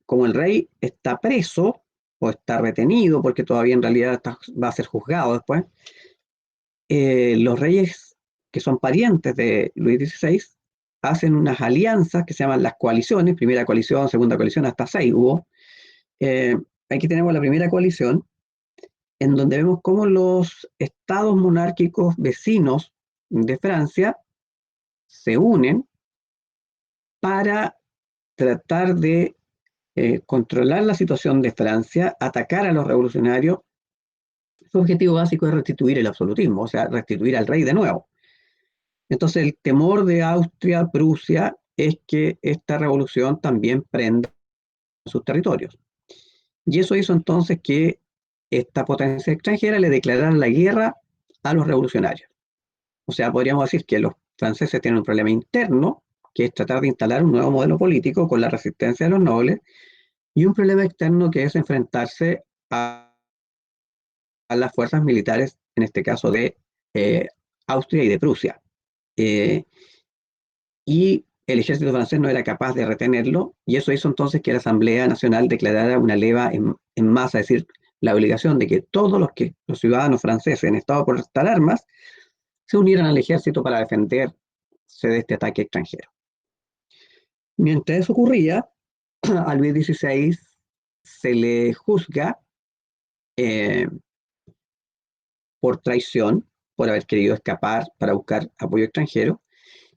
como el rey está preso o está retenido, porque todavía en realidad va a ser juzgado después, los reyes que son parientes de Luis XVI hacen unas alianzas que se llaman las coaliciones, primera coalición, segunda coalición, hasta 6 hubo. Aquí tenemos la primera coalición, en donde vemos cómo los estados monárquicos vecinos de Francia se unen para tratar de controlar la situación de Francia, atacar a los revolucionarios. Su objetivo básico es restituir el absolutismo, o sea, restituir al rey de nuevo. Entonces, el temor de Austria, Prusia, es que esta revolución también prenda sus territorios. Y eso hizo entonces que esta potencia extranjera le declarara la guerra a los revolucionarios. O sea, podríamos decir que los franceses tienen un problema interno, que es tratar de instalar un nuevo modelo político con la resistencia de los nobles, y un problema externo que es enfrentarse a las fuerzas militares, en este caso de Austria y de Prusia. Y el ejército francés no era capaz de retenerlo, y eso hizo entonces que la Asamblea Nacional declarara una leva en masa, es decir, la obligación de que todos los ciudadanos franceses en estado de portar armas se unieran al ejército para defenderse de este ataque extranjero. Mientras eso ocurría, a Luis XVI se le juzga eh, por traición, por haber querido escapar para buscar apoyo extranjero,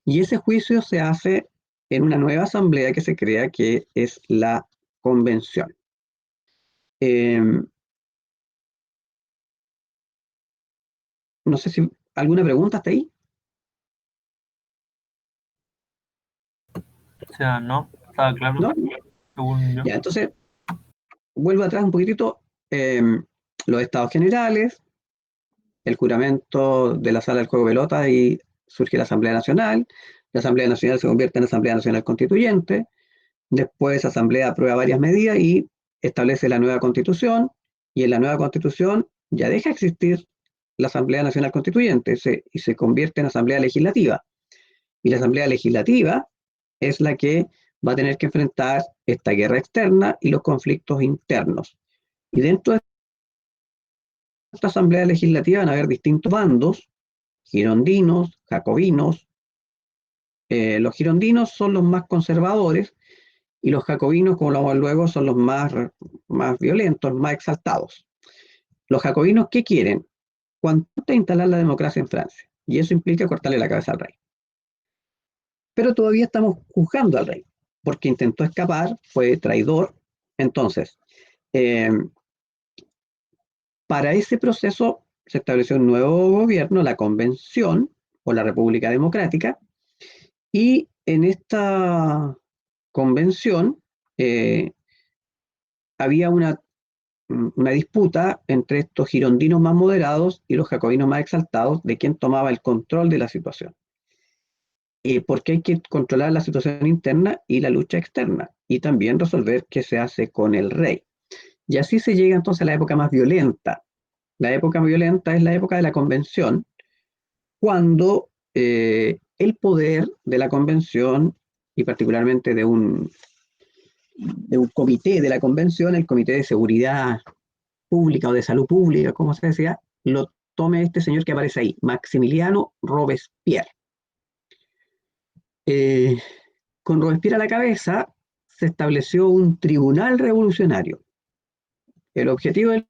y ese juicio se hace en una nueva asamblea que se crea, que es la convención. Eh, no sé si alguna pregunta hasta ahí. O sea, no, estaba claro, ¿No? según yo. Ya, entonces, vuelvo atrás un poquitito. Los estados generales, el juramento de la sala del juego de pelota, y surge la Asamblea Nacional. La Asamblea Nacional se convierte en Asamblea Nacional Constituyente. Después, la Asamblea aprueba varias medidas y establece la nueva Constitución. Y en la nueva Constitución ya deja de existir la Asamblea Nacional Constituyente y se convierte en Asamblea Legislativa. Y la Asamblea Legislativa es la que va a tener que enfrentar esta guerra externa y los conflictos internos. Y dentro de esta Asamblea Legislativa van a haber distintos bandos: girondinos, jacobinos. Los girondinos son los más conservadores y los jacobinos, como lo vamos a ver luego, son los más violentos, más exaltados. Los jacobinos, ¿qué quieren? Cuanto antes instalar la democracia en Francia, y eso implica cortarle la cabeza al rey. Pero todavía estamos juzgando al rey, porque intentó escapar, fue traidor. Entonces, eh, para ese proceso se estableció un nuevo gobierno, la Convención o la República Democrática, y en esta convención había una disputa entre estos girondinos más moderados y los jacobinos más exaltados de quién tomaba el control de la situación. Porque hay que controlar la situación interna y la lucha externa, y también resolver qué se hace con el rey. Y así se llega entonces a la época más violenta. La época violenta es la época de la convención, cuando el poder de la convención, y particularmente de un comité de la convención, el Comité de Seguridad Pública o de Salud Pública, como se decía, lo tome este señor que aparece ahí, Maximiliano Robespierre. Con Robespierre a la cabeza, se estableció un tribunal revolucionario. El objetivo del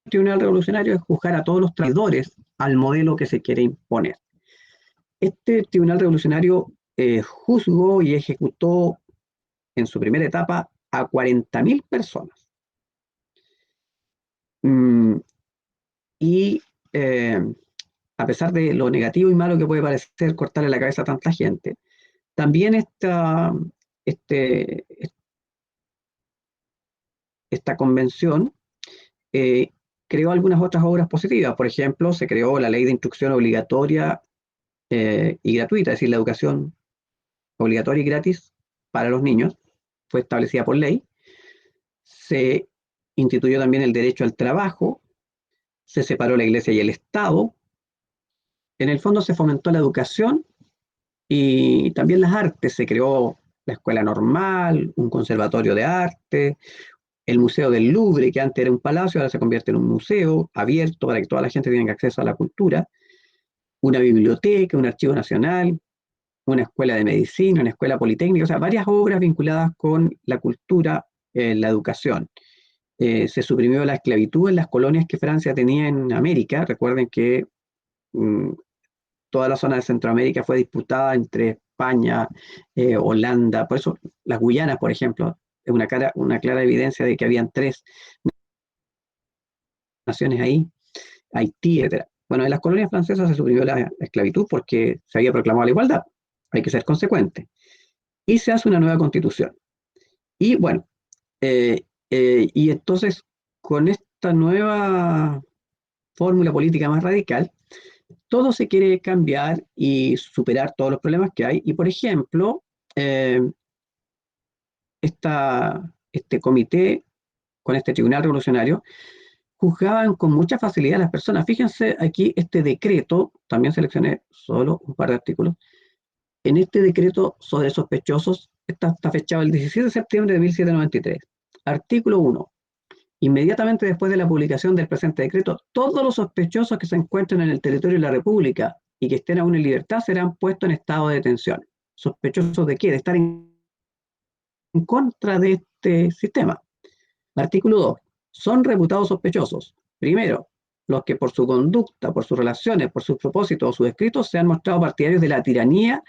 tribunal revolucionario es juzgar a todos los traidores al modelo que se quiere imponer. Este tribunal revolucionario juzgó y ejecutó en su primera etapa a 40.000 personas. Y a pesar de lo negativo y malo que puede parecer cortarle la cabeza a tanta gente, también esta convención creó algunas otras obras positivas. Por ejemplo, se creó la ley de instrucción obligatoria y gratuita, es decir, la educación obligatoria y gratis para los niños, fue establecida por ley. Se instituyó también el derecho al trabajo, se separó la iglesia y el Estado. En el fondo se fomentó la educación y también las artes. Se creó la escuela normal, un conservatorio de arte, el Museo del Louvre, que antes era un palacio, ahora se convierte en un museo abierto para que toda la gente tenga acceso a la cultura, una biblioteca, un archivo nacional, una escuela de medicina, una escuela politécnica, o sea, varias obras vinculadas con la cultura, la educación. Se suprimió la esclavitud en las colonias que Francia tenía en América. Recuerden que toda la zona de Centroamérica fue disputada entre España, Holanda, por eso las Guyanas, por ejemplo, es una clara evidencia de que habían 3 naciones ahí, Haití, etc. Bueno, en las colonias francesas se suprimió la esclavitud porque se había proclamado la igualdad. Hay que ser consecuente. Y se hace una nueva constitución. Y bueno, y entonces con esta nueva fórmula política más radical, todo se quiere cambiar y superar todos los problemas que hay. Y, por ejemplo, este comité, con este tribunal revolucionario, juzgaban con mucha facilidad a las personas. Fíjense aquí este decreto, también seleccioné solo un par de artículos. En este decreto sobre sospechosos, está fechado el 17 de septiembre de 1793. Artículo 1. Inmediatamente después de la publicación del presente decreto, todos los sospechosos que se encuentren en el territorio de la República y que estén aún en libertad serán puestos en estado de detención. ¿Sospechosos de qué? De estar en contra de este sistema. Artículo 2. Son reputados sospechosos. Primero, los que por su conducta, por sus relaciones, por sus propósitos o sus escritos se han mostrado partidarios de la tiranía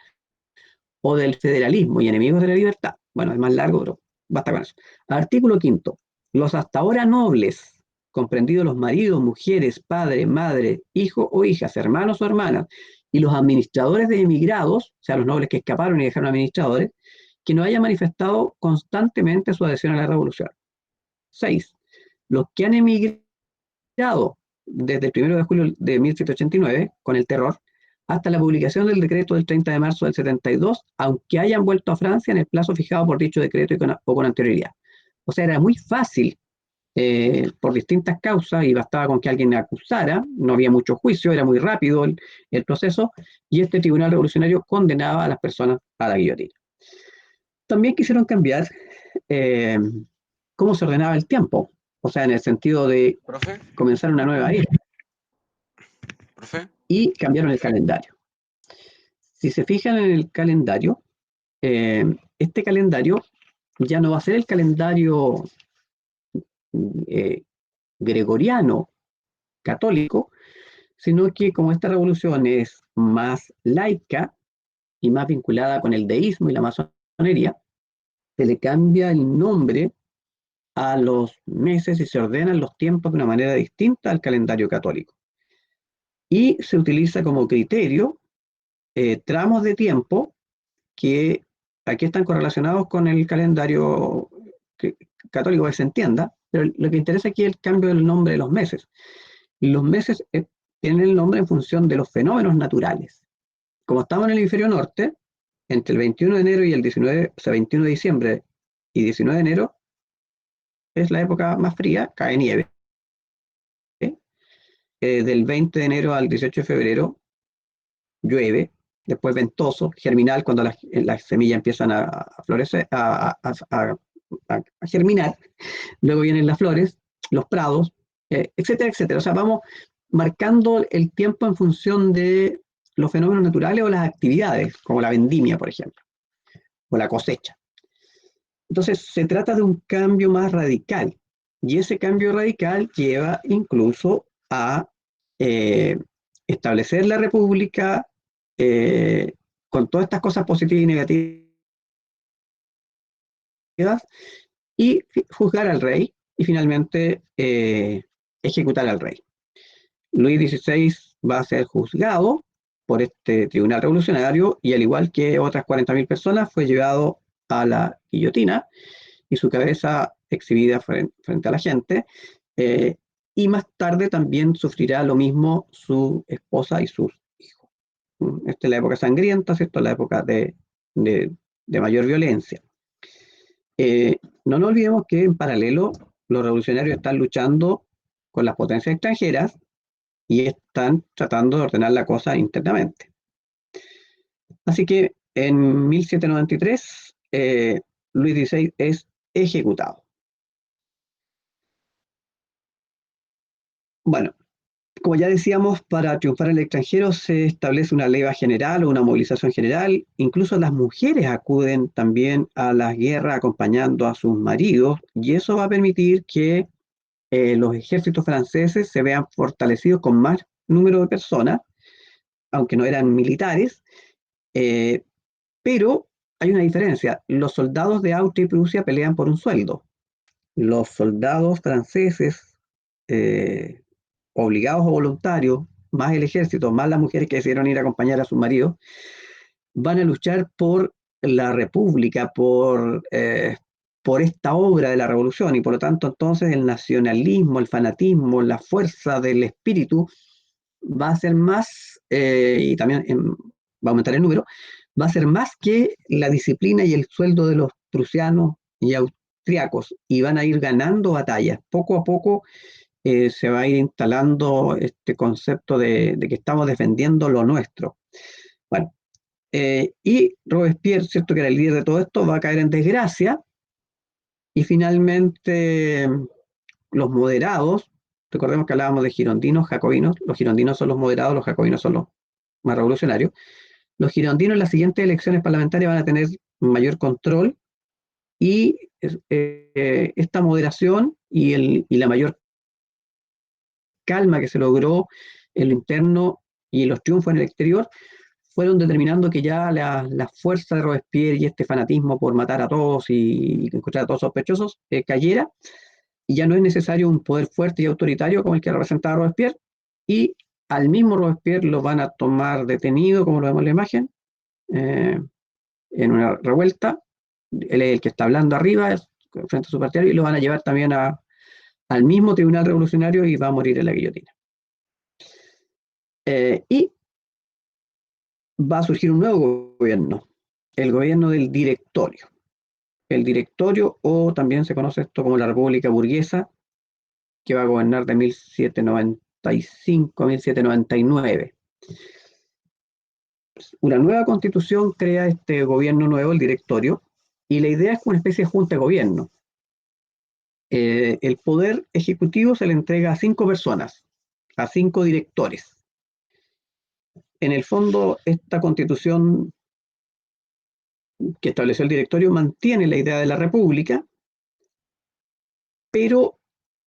o del federalismo y enemigos de la libertad. Bueno, es más largo, pero basta con eso. Artículo 5. Los hasta ahora nobles, comprendidos los maridos, mujeres, padre, madre, hijo o hijas, hermanos o hermanas, y los administradores de emigrados, o sea, los nobles que escaparon y dejaron administradores, que no hayan manifestado constantemente su adhesión a la revolución. 6. Los que han emigrado desde el 1 de julio de 1789, con el terror, hasta la publicación del decreto del 30 de marzo del 72, aunque hayan vuelto a Francia en el plazo fijado por dicho decreto o con anterioridad. O sea, era muy fácil, por distintas causas, y bastaba con que alguien acusara, no había mucho juicio, era muy rápido el proceso, y este tribunal revolucionario condenaba a las personas a la guillotina. También quisieron cambiar cómo se ordenaba el tiempo, o sea, en el sentido de ¿Profe? comenzar una nueva era, ¿Profe? y cambiaron el calendario. Si se fijan en el calendario, este calendario ya no va a ser el calendario gregoriano católico, sino que como esta revolución es más laica y más vinculada con el deísmo y la masonería, se le cambia el nombre a los meses y se ordenan los tiempos de una manera distinta al calendario católico. Y se utiliza como criterio tramos de tiempo que aquí están correlacionados con el calendario católico, que se entienda, pero lo que interesa aquí es el cambio del nombre de los meses. Los meses tienen el nombre en función de los fenómenos naturales. Como estamos en el hemisferio norte, entre el 21 de enero y el 19, o sea, 21 de diciembre y 19 de enero, es la época más fría, cae nieve. Del 20 de enero al 18 de febrero llueve, después ventoso, germinal, cuando las semillas empiezan a florecer, a germinar, luego vienen las flores, los prados, etcétera, etcétera. O sea, vamos marcando el tiempo en función de los fenómenos naturales o las actividades, como la vendimia, por ejemplo, o la cosecha. Entonces, se trata de un cambio más radical, y ese cambio radical lleva incluso a establecer la república con todas estas cosas positivas y negativas, y juzgar al rey y finalmente ejecutar al rey. Luis XVI va a ser juzgado por este tribunal revolucionario y, al igual que otras 40.000 personas, fue llevado a la guillotina y su cabeza exhibida frente a la gente, y más tarde también sufrirá lo mismo su esposa y sus hijos. Esta es la época sangrienta, ¿cierto? La época de mayor violencia. No nos olvidemos que en paralelo los revolucionarios están luchando con las potencias extranjeras y están tratando de ordenar la cosa internamente. Así que en 1793 Luis XVI es ejecutado. Bueno, como ya decíamos, para triunfar en el extranjero se establece una leva general o una movilización general. Incluso las mujeres acuden también a las guerras acompañando a sus maridos, y eso va a permitir que los ejércitos franceses se vean fortalecidos con más número de personas, aunque no eran militares, pero hay una diferencia. Los soldados de Austria y Prusia pelean por un sueldo. Los soldados franceses, obligados o voluntarios, más el ejército, más las mujeres que decidieron ir a acompañar a sus maridos, van a luchar por la república, por esta obra de la revolución, y por lo tanto entonces el nacionalismo, el fanatismo, la fuerza del espíritu va a ser más, y también va a aumentar el número, va a ser más que la disciplina y el sueldo de los prusianos y austriacos, y van a ir ganando batallas. Poco a poco se va a ir instalando este concepto de que estamos defendiendo lo nuestro. Bueno, y Robespierre, cierto que era el líder de todo esto, va a caer en desgracia, y finalmente los moderados, recordemos que hablábamos de girondinos, jacobinos, los girondinos son los moderados, los jacobinos son los más revolucionarios. Los girondinos en las siguientes elecciones parlamentarias van a tener mayor control, y esta moderación y la mayor calma que se logró en lo interno y en los triunfos en el exterior fueron determinando que ya la fuerza de Robespierre y este fanatismo por matar a todos y encontrar a todos sospechosos cayera, y ya no es necesario un poder fuerte y autoritario como el que representaba Robespierre, y al mismo Robespierre lo van a tomar detenido, como lo vemos en la imagen, en una revuelta. Él es el que está hablando arriba, frente a su partidario, y lo van a llevar también al mismo tribunal revolucionario y va a morir en la guillotina. Y va a surgir un nuevo gobierno, el gobierno del directorio. El directorio, o también se conoce esto como la República Burguesa, que va a gobernar de 1795 a 1799. Una nueva constitución crea este gobierno nuevo, el directorio, y la idea es una especie de junta de gobierno. El poder ejecutivo se le entrega a 5 personas, a 5 directores. En el fondo, esta constitución que estableció el directorio mantiene la idea de la república, pero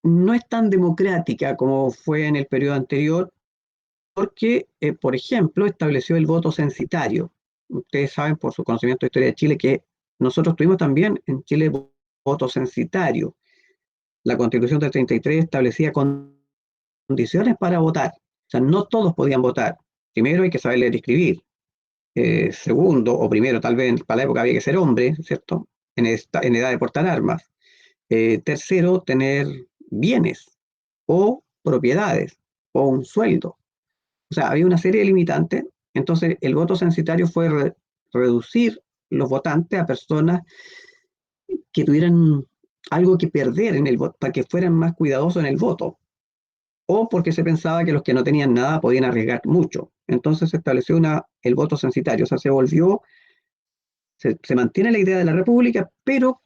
no es tan democrática como fue en el periodo anterior, porque, por ejemplo, estableció el voto censitario. Ustedes saben por su conocimiento de historia de Chile que nosotros tuvimos también en Chile voto censitario. La Constitución del 33 establecía condiciones para votar. O sea, no todos podían votar. Primero hay que saber leer y escribir. Segundo, o primero, tal vez para la época había que ser hombre, ¿cierto? En edad de portar armas. Tercero, tener bienes o propiedades o un sueldo. O sea, había una serie de limitantes. Entonces, el voto censitario fue reducir los votantes a personas que tuvieran algo que perder en el voto, para que fueran más cuidadosos en el voto, o porque se pensaba que los que no tenían nada podían arriesgar mucho. Entonces se estableció el voto censitario, o sea, se mantiene la idea de la república, pero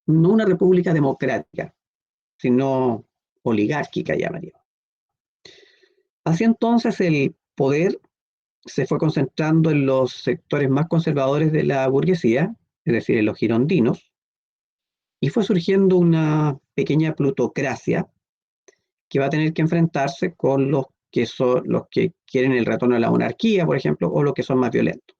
no una república democrática, sino oligárquica, llamaría. Así entonces el poder se fue concentrando en los sectores más conservadores de la burguesía, es decir, en los girondinos, y fue surgiendo una pequeña plutocracia que va a tener que enfrentarse con los que quieren el retorno a la monarquía, por ejemplo, o los que son más violentos.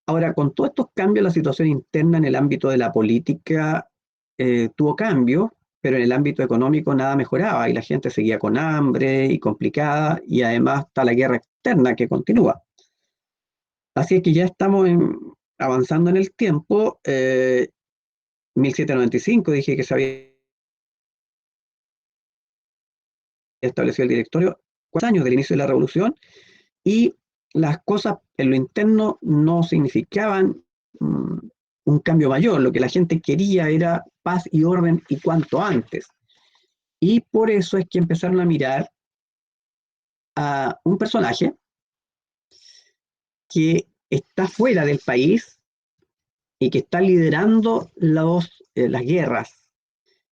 Ahora, con todos estos cambios, la situación interna en el ámbito de la política tuvo cambios, pero en el ámbito económico nada mejoraba y la gente seguía con hambre y complicada, y además está la guerra externa que continúa. Así es que ya estamos avanzando en el tiempo. 1795 dije que se había establecido el directorio, 4 años del inicio de la revolución, y las cosas en lo interno no significaban un cambio mayor. Lo que la gente quería era paz y orden, y cuanto antes. Y por eso es que empezaron a mirar a un personaje que está fuera del país y que está liderando las guerras.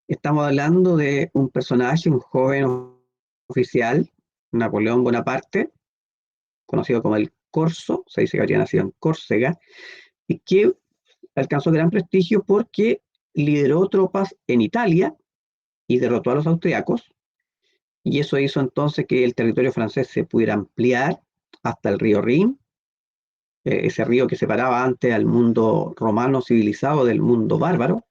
Estamos hablando de un personaje, un joven oficial, Napoleón Bonaparte, conocido como el Corso, se dice que habría nacido en Córcega, y que alcanzó gran prestigio porque lideró tropas en Italia y derrotó a los austriacos, y eso hizo entonces que el territorio francés se pudiera ampliar hasta el río Rin, ese río que separaba antes al mundo romano civilizado del mundo bárbaro.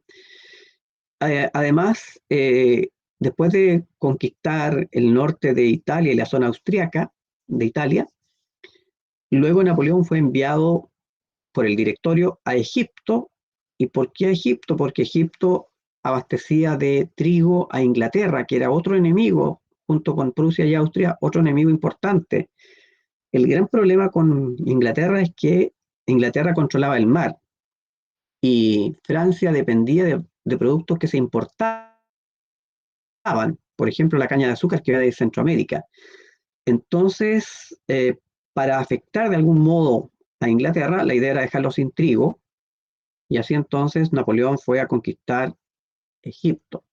Además, después de conquistar el norte de Italia y la zona austriaca de Italia, luego Napoleón fue enviado por el directorio a Egipto. ¿Y por qué a Egipto? Porque Egipto abastecía de trigo a Inglaterra, que era otro enemigo junto con Prusia y Austria, otro enemigo importante. El gran problema con Inglaterra es que Inglaterra controlaba el mar y Francia dependía de productos que se importaban, por ejemplo, la caña de azúcar que era de Centroamérica. Entonces, para afectar de algún modo a Inglaterra, la idea era dejarlo sin trigo, y así entonces Napoleón fue a conquistar Egipto.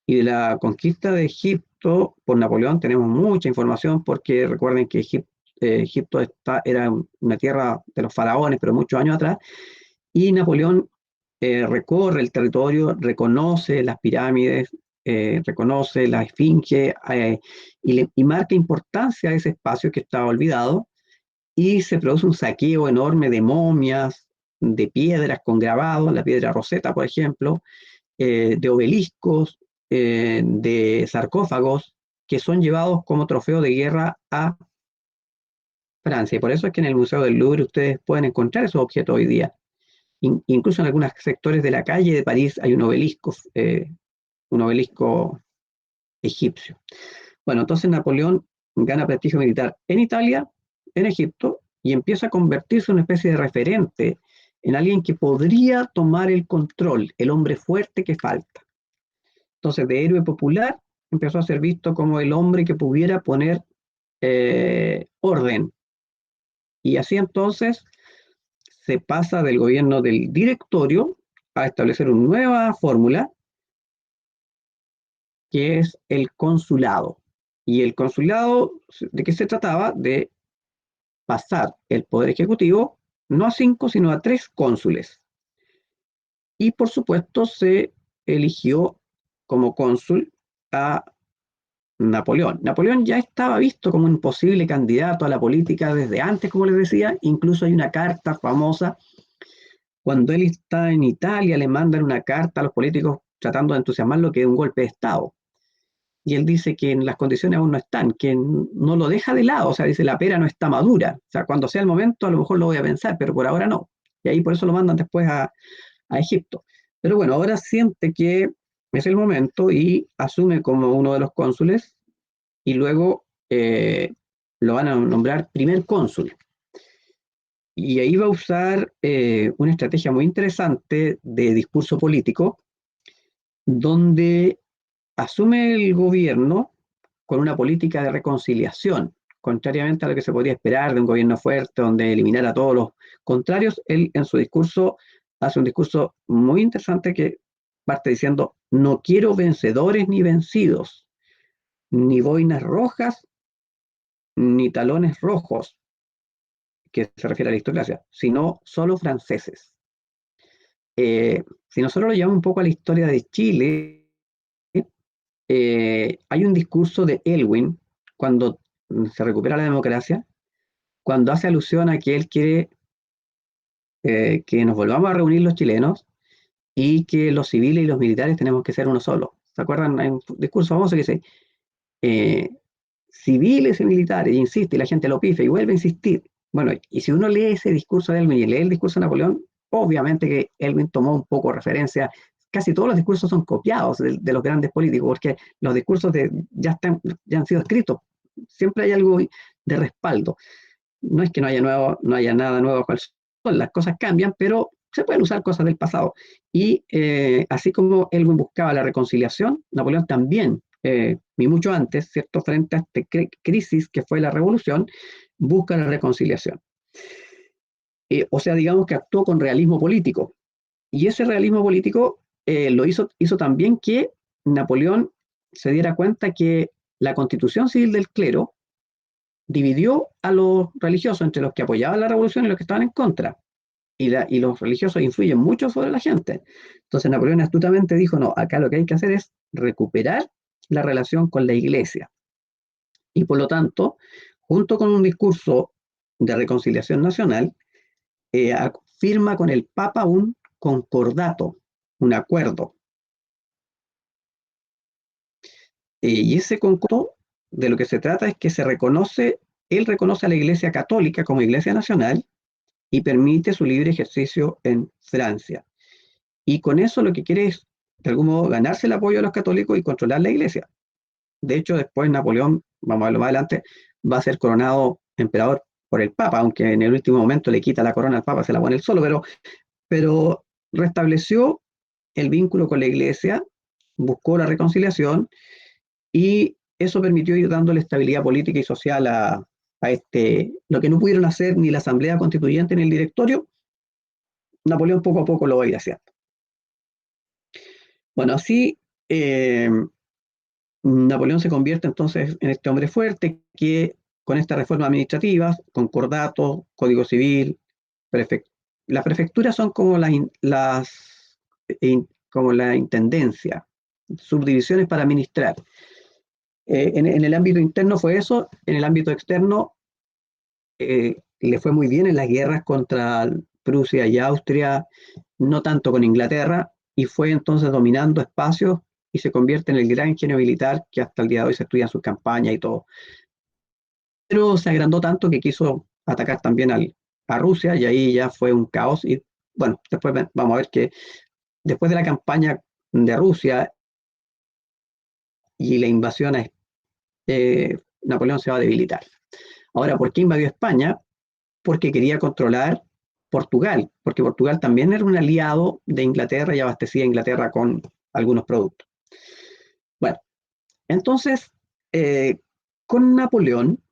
Y de la conquista de Egipto por Napoleón tenemos mucha información, porque recuerden que Egipto era una tierra de los faraones, pero muchos años atrás, y Napoleón recorre el territorio, reconoce las pirámides, reconoce la esfinge, y marca importancia a ese espacio que estaba olvidado, y se produce un saqueo enorme de momias, de piedras con grabados, la piedra Rosetta, por ejemplo, de obeliscos, de sarcófagos, que son llevados como trofeo de guerra a Francia. Y por eso es que en el Museo del Louvre ustedes pueden encontrar esos objetos hoy día. Incluso en algunos sectores de la calle de París hay un obelisco egipcio. Bueno, entonces Napoleón gana prestigio militar en Italia, en Egipto, y empieza a convertirse en una especie de referente, en alguien que podría tomar el control, el hombre fuerte que falta. Entonces, de héroe popular, empezó a ser visto como el hombre que pudiera poner orden. Y así entonces se pasa del gobierno del directorio a establecer una nueva fórmula, que es el consulado. Y el consulado, ¿de qué se trataba? De pasar el poder ejecutivo no a 5, sino a 3 cónsules. Y por supuesto se eligió como cónsul a Napoleón. Napoleón ya estaba visto como un posible candidato a la política desde antes, como les decía. Incluso hay una carta famosa, cuando él está en Italia, le mandan una carta a los políticos tratando de entusiasmarlo, que es un golpe de Estado. Y él dice que las condiciones aún no están, que no lo deja de lado, o sea, dice, la pera no está madura, o sea, cuando sea el momento a lo mejor lo voy a pensar, pero por ahora no. Y ahí por eso lo mandan después a Egipto. Pero bueno, ahora siente que es el momento y asume como uno de los cónsules, y luego lo van a nombrar primer cónsul. Y ahí va a usar una estrategia muy interesante de discurso político, donde asume el gobierno con una política de reconciliación, contrariamente a lo que se podría esperar de un gobierno fuerte, donde eliminara a todos los contrarios. Él en su discurso hace un discurso muy interesante que parte diciendo: no quiero vencedores ni vencidos, ni boinas rojas, ni talones rojos, que se refiere a la aristocracia, sino solo franceses. Si nosotros lo llevamos un poco a la historia de Chile, hay un discurso de Elwin, cuando se recupera la democracia, cuando hace alusión a que él quiere que nos volvamos a reunir los chilenos, y que los civiles y los militares tenemos que ser uno solo. ¿Se acuerdan? Hay un discurso famoso que dice, civiles y militares, y insiste, y la gente lo pife y vuelve a insistir. Bueno, y si uno lee ese discurso de Elwin y lee el discurso de Napoleón, obviamente que Elwin tomó un poco referencia. Casi todos los discursos son copiados de los grandes políticos, porque los discursos ya han sido escritos. Siempre hay algo de respaldo. No es que no haya nada nuevo con el sol, las cosas cambian, pero se pueden usar cosas del pasado. Y así como Elwin buscaba la reconciliación, Napoleón también, y mucho antes, ¿cierto?, frente a esta crisis que fue la revolución, busca la reconciliación. O sea, digamos que actuó con realismo político. Y ese realismo político lo hizo también que Napoleón se diera cuenta que la constitución civil del clero dividió a los religiosos entre los que apoyaban la revolución y los que estaban en contra. Y los religiosos influyen mucho sobre la gente. Entonces Napoleón astutamente dijo, no, acá lo que hay que hacer es recuperar la relación con la iglesia. Y por lo tanto, junto con un discurso de reconciliación nacional, firma con el Papa un concordato, un acuerdo. Y ese concordato, de lo que se trata es que él reconoce a la Iglesia Católica como Iglesia Nacional y permite su libre ejercicio en Francia. Y con eso lo que quiere es, de algún modo, ganarse el apoyo de los católicos y controlar la Iglesia. De hecho, después Napoleón, vamos a verlo más adelante, va a ser coronado emperador por el Papa, aunque en el último momento le quita la corona al Papa, se la pone él solo, pero restableció el vínculo con la Iglesia, buscó la reconciliación y eso permitió ir dándole estabilidad política y social a lo que no pudieron hacer ni la Asamblea Constituyente ni el Directorio. Napoleón poco a poco lo va a ir haciendo. Bueno, así Napoleón se convierte entonces en este hombre fuerte que con estas reformas administrativas, concordato, código civil, las prefecturas son como como la intendencia, subdivisiones para administrar. En el ámbito interno fue eso, en el ámbito externo le fue muy bien en las guerras contra Prusia y Austria, no tanto con Inglaterra, y fue entonces dominando espacios y se convierte en el gran genio militar que hasta el día de hoy se estudia en sus campañas y todo. Pero se agrandó tanto que quiso atacar también a Rusia y ahí ya fue un caos. Y bueno, después vamos a ver que después de la campaña de Rusia y la invasión a Napoleón se va a debilitar. Ahora, ¿por qué invadió España? Porque quería controlar Portugal, porque Portugal también era un aliado de Inglaterra y abastecía a Inglaterra con algunos productos. Bueno, entonces, con Napoleón,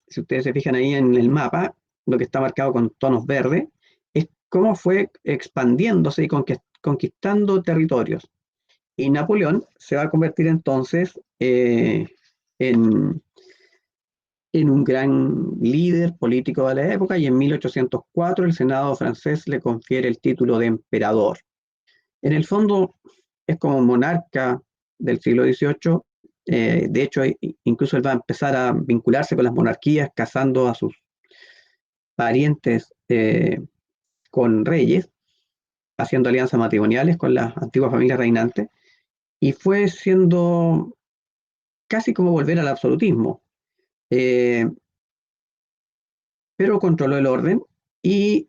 si ustedes se fijan ahí en el mapa, lo que está marcado con tonos verdes, es cómo fue expandiéndose y conquistando territorios. Y Napoleón se va a convertir entonces en un gran líder político de la época y en 1804 el Senado francés le confiere el título de emperador. En el fondo es como un monarca del siglo XVIII. De hecho, incluso él va a empezar a vincularse con las monarquías, casando a sus parientes con reyes, haciendo alianzas matrimoniales con las antiguas familias reinantes, y fue siendo casi como volver al absolutismo. Pero controló el orden y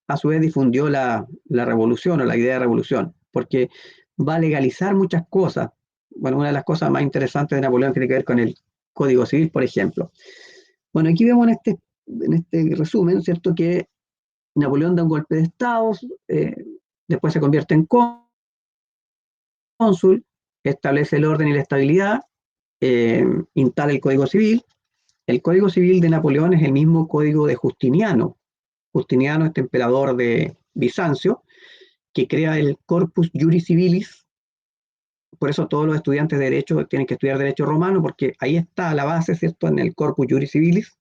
a su vez difundió la revolución o la idea de revolución, porque va a legalizar muchas cosas. Bueno, una de las cosas más interesantes de Napoleón tiene que ver con el Código Civil, por ejemplo. Bueno, aquí vemos en este resumen, ¿cierto?, que Napoleón da un golpe de Estado, después se convierte en cónsul, establece el orden y la estabilidad, instala el Código Civil. El Código Civil de Napoleón es el mismo código de Justiniano. Justiniano, este emperador de Bizancio, que crea el Corpus Juris Civilis. Por eso todos los estudiantes de Derecho tienen que estudiar Derecho Romano, porque ahí está la base, ¿cierto?, en el Corpus Juris Civilis.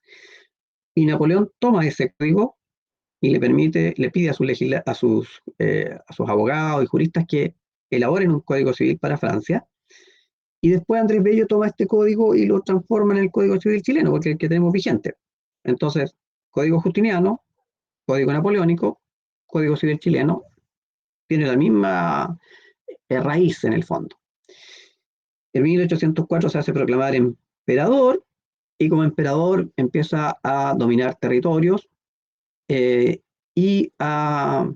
Y Napoleón toma ese código y le pide a sus abogados y juristas que elaboren un Código Civil para Francia. Y después Andrés Bello toma este código y lo transforma en el Código Civil chileno, porque es el que tenemos vigente. Entonces, Código Justiniano, Código Napoleónico, Código Civil chileno, tiene la misma raíz en el fondo. En 1804 se hace proclamar emperador y como emperador empieza a dominar territorios y a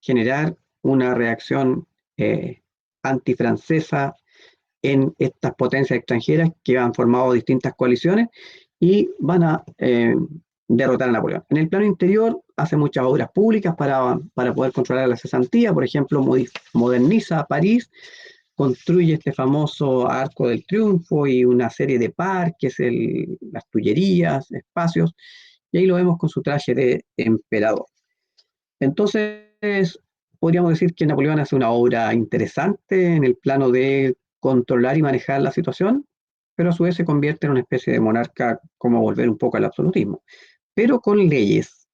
generar una reacción antifrancesa en estas potencias extranjeras que han formado distintas coaliciones y van a derrotar a Napoleón. En el plano interior hace muchas obras públicas para poder controlar la cesantía. Por ejemplo, moderniza París, construye este famoso Arco del Triunfo y una serie de parques, las Tullerías, espacios, y ahí lo vemos con su traje de emperador. Entonces, podríamos decir que Napoleón hace una obra interesante en el plano de controlar y manejar la situación, pero a su vez se convierte en una especie de monarca, como volver un poco al absolutismo, pero con leyes.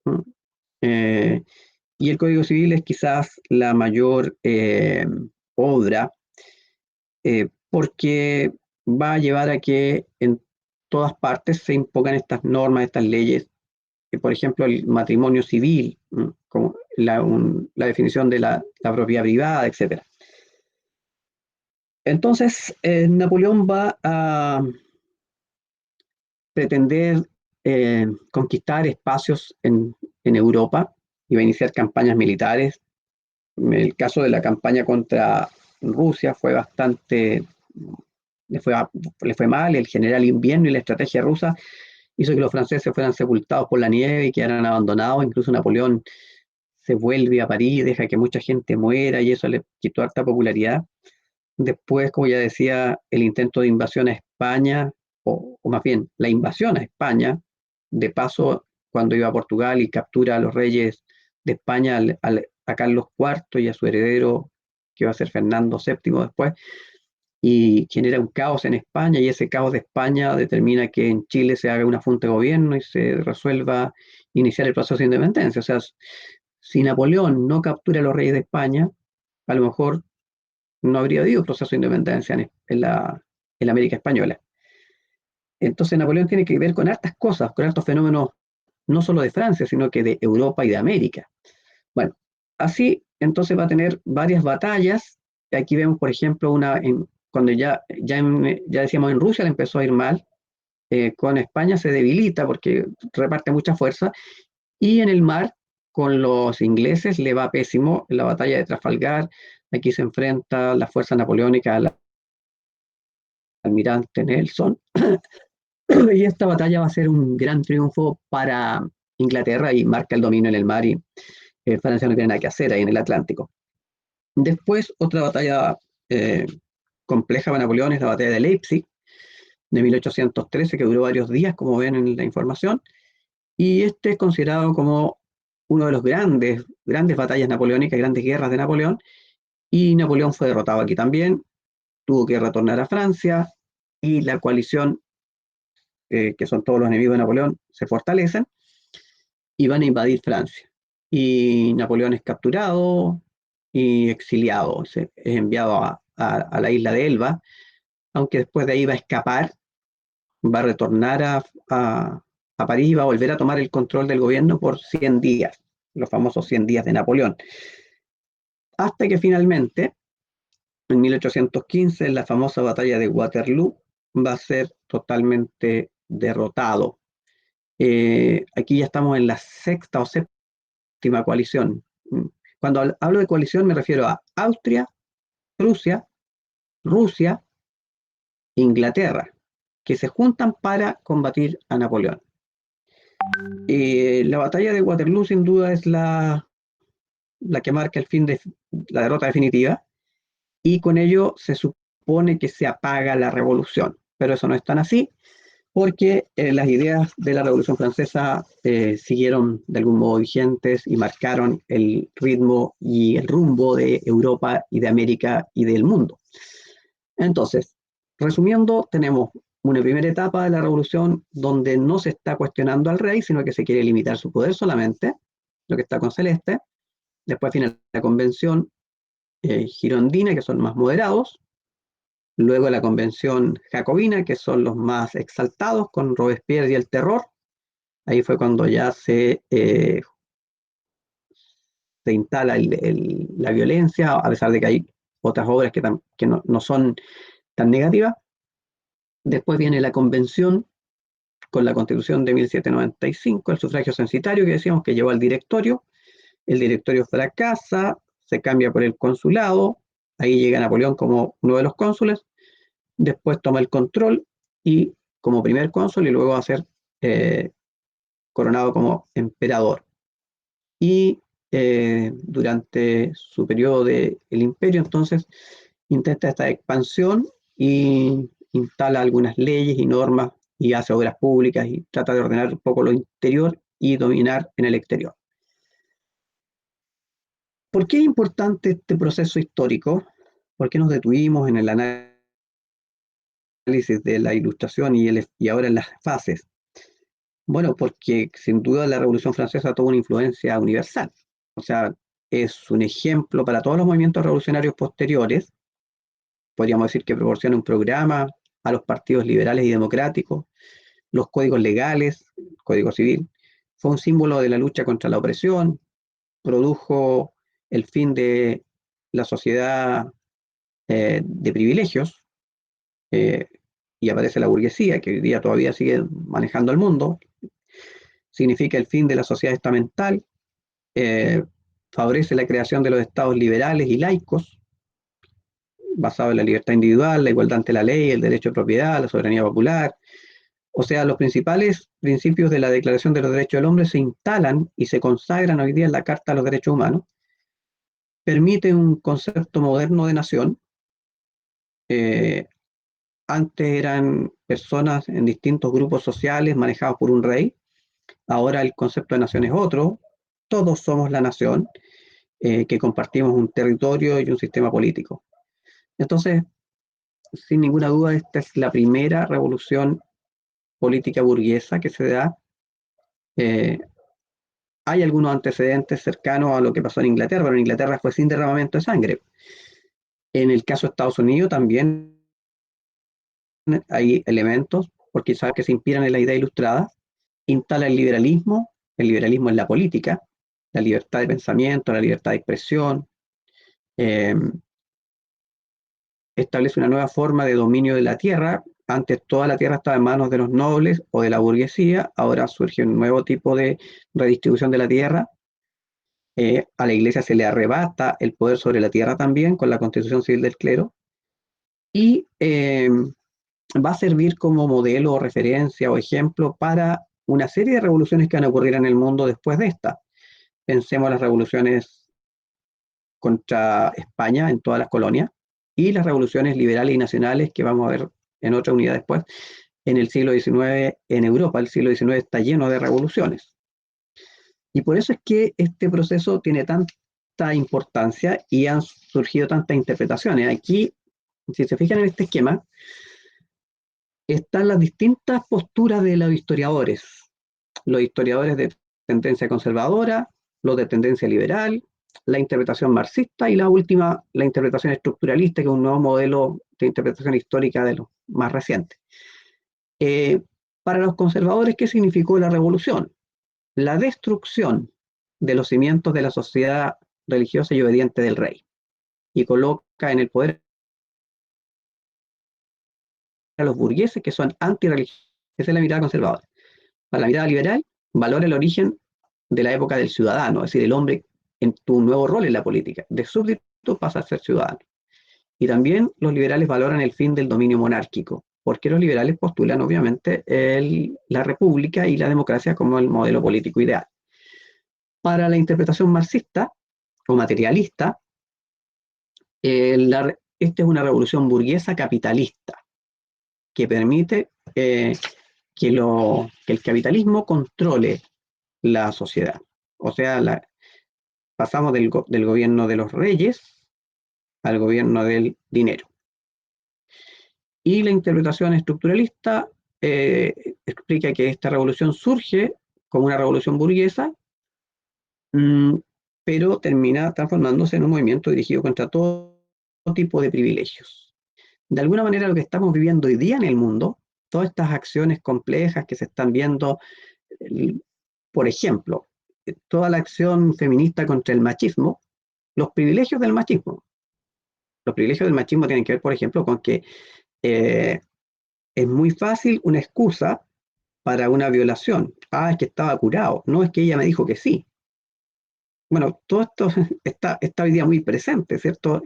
Y el Código Civil es quizás la mayor obra, porque va a llevar a que en todas partes se impongan estas normas, estas leyes, por ejemplo, el matrimonio civil, como la definición de la propiedad privada, etc. Entonces, Napoleón va a pretender conquistar espacios en Europa y va a iniciar campañas militares. En el caso de la campaña contra Rusia fue bastante, le fue mal, el general invierno y la estrategia rusa hizo que los franceses fueran sepultados por la nieve y quedaran abandonados. Incluso Napoleón se vuelve a París, deja que mucha gente muera y eso le quitó harta popularidad. Después, como ya decía, el intento de invasión a España, o más bien la invasión a España, de paso, cuando iba a Portugal y captura a los reyes de España, a Carlos IV y a su heredero, que va a ser Fernando VII después, y genera un caos en España, y ese caos de España determina que en Chile se haga una junta de gobierno y se resuelva iniciar el proceso de independencia. O sea, si Napoleón no captura a los reyes de España, a lo mejor no habría habido proceso de independencia en la América Española. Entonces Napoleón tiene que ver con hartas cosas, con hartos fenómenos, no solo de Francia, sino que de Europa y de América. Bueno, así entonces va a tener varias batallas. Aquí vemos, por ejemplo, cuando ya decíamos en Rusia le empezó a ir mal, con España se debilita porque reparte mucha fuerza, y en el mar con los ingleses le va pésimo en la batalla de Trafalgar. Aquí se enfrenta la fuerza napoleónica al almirante Nelson, y esta batalla va a ser un gran triunfo para Inglaterra y marca el dominio en el mar, y Francia no tiene nada que hacer ahí en el Atlántico. Después, otra batalla compleja para Napoleón es la batalla de Leipzig, de 1813, que duró varios días, como ven en la información, y este es considerado como uno de los grandes batallas napoleónicas, grandes guerras de Napoleón, y Napoleón fue derrotado aquí también, tuvo que retornar a Francia, y la coalición, que son todos los enemigos de Napoleón, se fortalecen y van a invadir Francia. Y Napoleón es capturado y exiliado, es enviado a la isla de Elba, aunque después de ahí va a escapar, va a retornar a París y va a volver a tomar el control del gobierno por 100 días, los famosos 100 días de Napoleón, hasta que finalmente, en 1815, en la famosa batalla de Waterloo, va a ser totalmente derrotado. Aquí ya estamos en la sexta o séptima coalición. Cuando hablo de coalición me refiero a Austria, Prusia, Rusia, Inglaterra, que se juntan para combatir a Napoleón. La batalla de Waterloo sin duda es la que marca el fin de la derrota definitiva, y con ello se supone que se apaga la revolución, pero eso no es tan así, porque las ideas de la Revolución Francesa siguieron de algún modo vigentes y marcaron el ritmo y el rumbo de Europa y de América y del mundo. Entonces, resumiendo, tenemos una primera etapa de la revolución donde no se está cuestionando al rey, sino que se quiere limitar su poder solamente, lo que está con Celeste. Después viene la convención girondina, que son más moderados. Luego la convención jacobina, que son los más exaltados, con Robespierre y el terror. Ahí fue cuando ya se instala la violencia, a pesar de que hay otras obras que no son tan negativas. Después viene la convención con la Constitución de 1795, el sufragio censitario que decíamos que llevó al directorio. El directorio fracasa, se cambia por el consulado, ahí llega Napoleón como uno de los cónsules, después toma el control y como primer cónsul, y luego va a ser coronado como emperador. Y durante su periodo del imperio, entonces, intenta esta expansión y instala algunas leyes y normas y hace obras públicas y trata de ordenar un poco lo interior y dominar en el exterior. ¿Por qué es importante este proceso histórico? ¿Por qué nos detuvimos en el análisis de la Ilustración y ahora en las fases? Bueno, porque sin duda la Revolución Francesa tuvo una influencia universal. O sea, es un ejemplo para todos los movimientos revolucionarios posteriores. Podríamos decir que proporciona un programa a los partidos liberales y democráticos, los códigos legales, el Código Civil. Fue un símbolo de la lucha contra la opresión, produjo el fin de la sociedad de privilegios, y aparece la burguesía, que hoy día todavía sigue manejando el mundo. Significa el fin de la sociedad estamental, favorece la creación de los estados liberales y laicos, basado en la libertad individual, la igualdad ante la ley, el derecho de propiedad, la soberanía popular. O sea, los principales principios de la Declaración de los Derechos del Hombre se instalan y se consagran hoy día en la Carta de los Derechos Humanos. Permite un concepto moderno de nación. Antes eran personas en distintos grupos sociales manejados por un rey. Ahora el concepto de nación es otro. Todos somos la nación, que compartimos un territorio y un sistema político. Entonces, sin ninguna duda, esta es la primera revolución política burguesa que se da. Hay algunos antecedentes cercanos a lo que pasó en Inglaterra, pero en Inglaterra fue sin derramamiento de sangre. En el caso de Estados Unidos también hay elementos, porque sabe que se inspiran en la idea ilustrada, instala el liberalismo en la política, la libertad de pensamiento, la libertad de expresión, establece una nueva forma de dominio de la tierra. Antes toda la tierra estaba en manos de los nobles o de la burguesía, ahora surge un nuevo tipo de redistribución de la tierra. A la iglesia se le arrebata el poder sobre la tierra también con la constitución civil del clero, y va a servir como modelo o referencia o ejemplo para una serie de revoluciones que van a ocurrir en el mundo después de esta. Pensemos en las revoluciones contra España en todas las colonias y las revoluciones liberales y nacionales que vamos a ver en otra unidad después en el siglo XIX en Europa. El siglo XIX está lleno de revoluciones. Y por eso es que este proceso tiene tanta importancia y han surgido tantas interpretaciones. Aquí, si se fijan en este esquema, están las distintas posturas de los historiadores de tendencia conservadora, los de tendencia liberal, la interpretación marxista y la última, la interpretación estructuralista, que es un nuevo modelo de interpretación histórica de los más recientes. Para los conservadores, ¿qué significó la revolución? La destrucción de los cimientos de la sociedad religiosa y obediente del rey, y coloca en el poder a los burgueses que son antirreligiosos. Esa es la mirada conservadora. Para la mirada liberal, valora el origen de la época del ciudadano, es decir, el hombre en tu nuevo rol en la política. De súbdito pasa a ser ciudadano. Y también los liberales valoran el fin del dominio monárquico, porque los liberales postulan obviamente la república y la democracia como el modelo político ideal. Para la interpretación marxista o materialista, esta es una revolución burguesa capitalista que permite que el capitalismo controle la sociedad. O sea, pasamos del gobierno de los reyes al gobierno del dinero. Y la interpretación estructuralista explica que esta revolución surge como una revolución burguesa, pero termina transformándose en un movimiento dirigido contra todo tipo de privilegios. De alguna manera, lo que estamos viviendo hoy día en el mundo, todas estas acciones complejas que se están viendo, por ejemplo, toda la acción feminista contra el machismo, los privilegios del machismo. Los privilegios del machismo tienen que ver, por ejemplo, con que es muy fácil una excusa para una violación. Ah, es que estaba curado. No, es que ella me dijo que sí. Bueno, todo esto está hoy día muy presente, ¿cierto?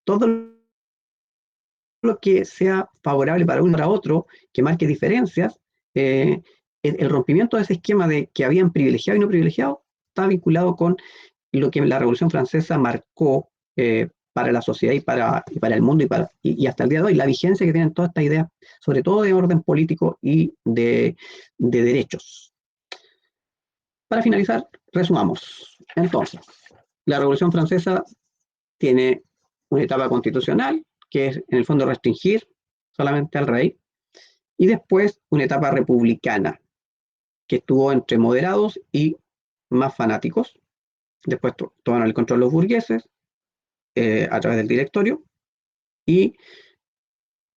Todo lo que sea favorable para uno o para otro, que marque diferencias, el rompimiento de ese esquema de que habían privilegiado y no privilegiado, está vinculado con lo que la Revolución Francesa marcó para la sociedad y para el mundo y hasta el día de hoy, la vigencia que tienen todas estas ideas, sobre todo de orden político y de derechos. Para finalizar, resumamos. Entonces, la Revolución Francesa tiene una etapa constitucional, que es en el fondo restringir solamente al rey, y después una etapa republicana, que estuvo entre moderados y más fanáticos. Después tomaron el control los burgueses a través del directorio, y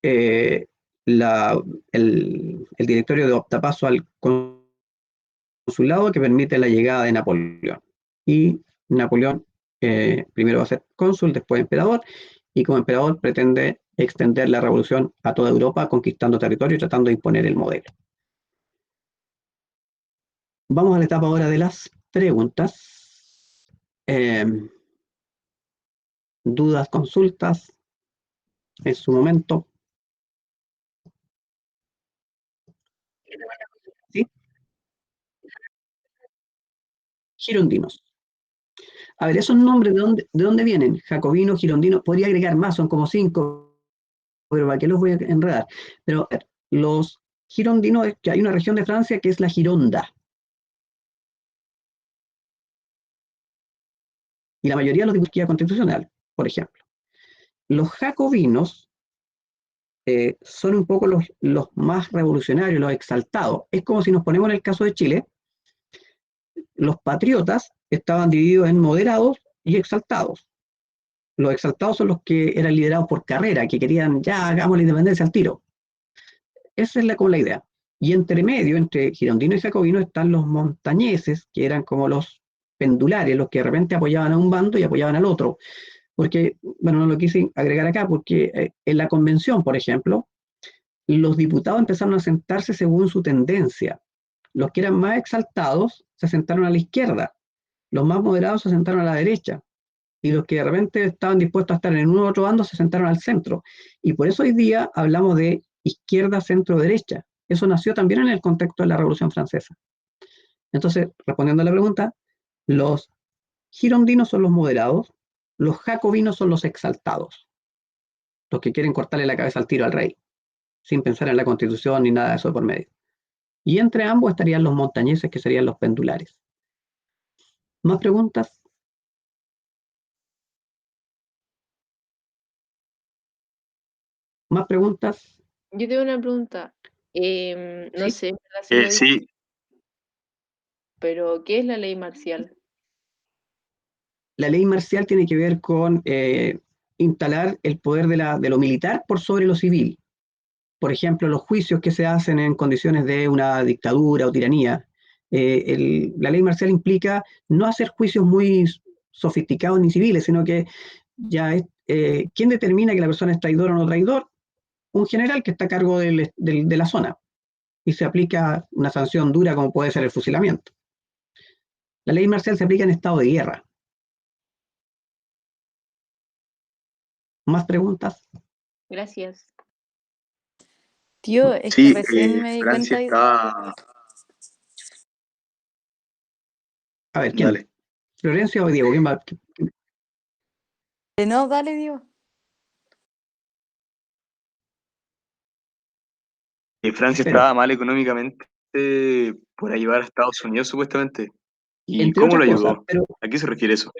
el directorio da paso al consulado, que permite la llegada de Napoleón. Y Napoleón primero va a ser cónsul, después emperador, y como emperador pretende extender la revolución a toda Europa, conquistando territorio y tratando de imponer el modelo. Vamos a la etapa ahora de las preguntas. dudas, consultas en su momento. ¿Sí? Girondinos. A ver, esos nombres, ¿de dónde vienen? Jacobino, girondino, podría agregar más, son como 5, pero ¿para qué los voy a enredar? Pero los girondinos, es que hay una región de Francia que es la Gironda. Y la mayoría de los de monarquía constitucional, por ejemplo. Los jacobinos son un poco los más revolucionarios, los exaltados. Es como si nos ponemos en el caso de Chile, los patriotas estaban divididos en moderados y exaltados. Los exaltados son los que eran liderados por carrera, que querían, ya hagamos la independencia al tiro. Esa es como la idea. Y entre medio, entre girondino y jacobino, están los montañeses, que eran como los pendulares, los que de repente apoyaban a un bando y apoyaban al otro. Porque, bueno, no lo quise agregar acá, porque en la convención, por ejemplo, los diputados empezaron a sentarse según su tendencia. Los que eran más exaltados se sentaron a la izquierda, los más moderados se sentaron a la derecha, y los que de repente estaban dispuestos a estar en uno u otro bando se sentaron al centro. Y por eso hoy día hablamos de izquierda, centro, derecha. Eso nació también en el contexto de la Revolución Francesa. Entonces, respondiendo a la pregunta, los girondinos son los moderados, los jacobinos son los exaltados, los que quieren cortarle la cabeza al tiro al rey, sin pensar en la Constitución ni nada de eso de por medio. Y entre ambos estarían los montañeses, que serían los pendulares. ¿Más preguntas? ¿Más preguntas? Yo tengo una pregunta. No Sí. sé, en verdad si lo dice, Sí, pero ¿qué es la ley marcial? La ley marcial tiene que ver con instalar el poder de lo militar por sobre lo civil. Por ejemplo, los juicios que se hacen en condiciones de una dictadura o tiranía. La ley marcial implica no hacer juicios muy sofisticados ni civiles, sino que ya es, ¿quién determina que la persona es traidor o no traidor? Un general que está a cargo de la zona, y se aplica una sanción dura como puede ser el fusilamiento. La ley marcial se aplica en estado de guerra. ¿Más preguntas? Gracias. Tío, es que sí, recién me di Francia cuenta. está. A ver, ¿quién? Dale. ¿Florencia o Diego? ¿Quién va? No, dale, Dios. Francia Pero, estaba mal económicamente por ayudar a Estados Unidos, supuestamente. ¿Y entre cómo otras lo cosas, ayudó? pero ¿A qué se refiere eso?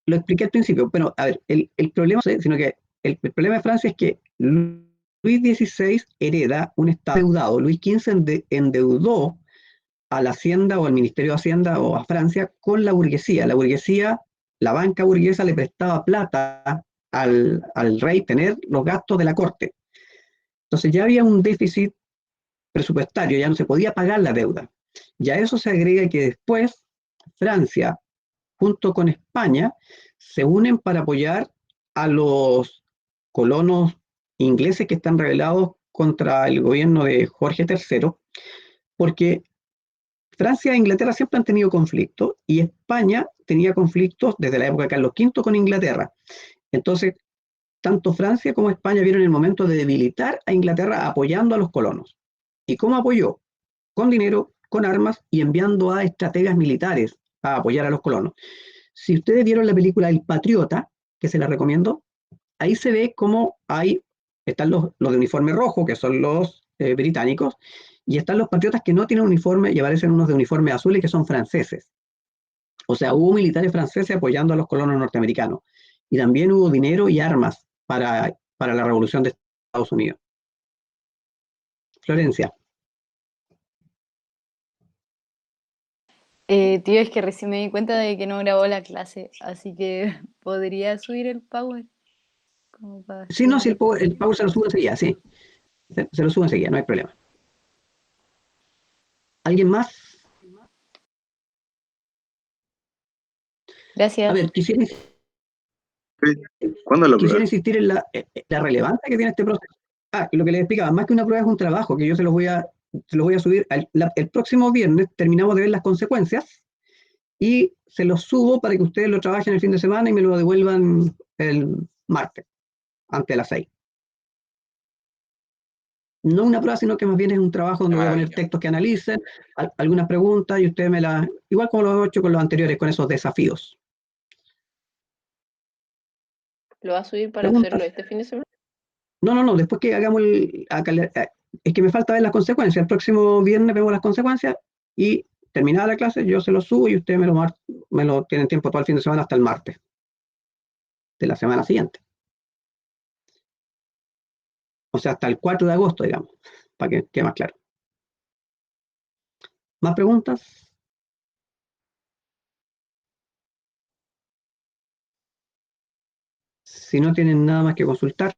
lo expliqué al principio. Bueno, a ver, el problema no es, sino que el problema de Francia es que Luis XVI hereda un estado endeudado. Luis XV endeudó a la Hacienda o al Ministerio de Hacienda o a Francia con la burguesía. La burguesía, la banca burguesa le prestaba plata al rey tener los gastos de la corte. Entonces ya había un déficit presupuestario, ya no se podía pagar la deuda. Y a eso se agrega que después Francia, junto con España, se unen para apoyar a los colonos ingleses que están rebelados contra el gobierno de Jorge III, porque Francia e Inglaterra siempre han tenido conflictos y España tenía conflictos desde la época de Carlos V con Inglaterra. Entonces, tanto Francia como España vieron el momento de debilitar a Inglaterra apoyando a los colonos. ¿Y cómo apoyó? Con dinero, con armas y enviando a estrategas militares a apoyar a los colonos. Si ustedes vieron la película El Patriota, que se la recomiendo, ahí se ve cómo están los de uniforme rojo, que son los británicos, y están los patriotas que no tienen uniforme y aparecen unos de uniforme azul y que son franceses. O sea, hubo militares franceses apoyando a los colonos norteamericanos. Y también hubo dinero y armas para la revolución de Estados Unidos. Florencia. Tío, es que recién me di cuenta de que no grabó la clase, así que podría subir el power. Como para Sí, no, si estudiar. el Power se lo sube enseguida, sí. Se lo sube enseguida, no hay problema. ¿Alguien más? A Gracias. ver, quisiera ¿Cuándo lo prueba? insistir en la relevancia que tiene este proceso. Lo que les explicaba, más que una prueba es un trabajo que yo se los voy a subir. El próximo viernes terminamos de ver las consecuencias y se los subo para que ustedes lo trabajen el fin de semana y me lo devuelvan el martes, antes de las 6. No una prueba, sino que más bien es un trabajo donde voy a poner textos que analicen, algunas preguntas y ustedes me las, igual como lo hemos hecho con los anteriores, con esos desafíos. ¿Lo va a subir para Preguntas. hacerlo este fin de semana? No, después que hagamos es que me falta ver las consecuencias. El próximo viernes vemos las consecuencias y terminada la clase yo se lo subo y ustedes me lo tienen tiempo todo el fin de semana hasta el martes de la semana siguiente. O sea, hasta el 4 de agosto, digamos, para que quede más claro. ¿Más preguntas? Si no tienen nada más que consultar,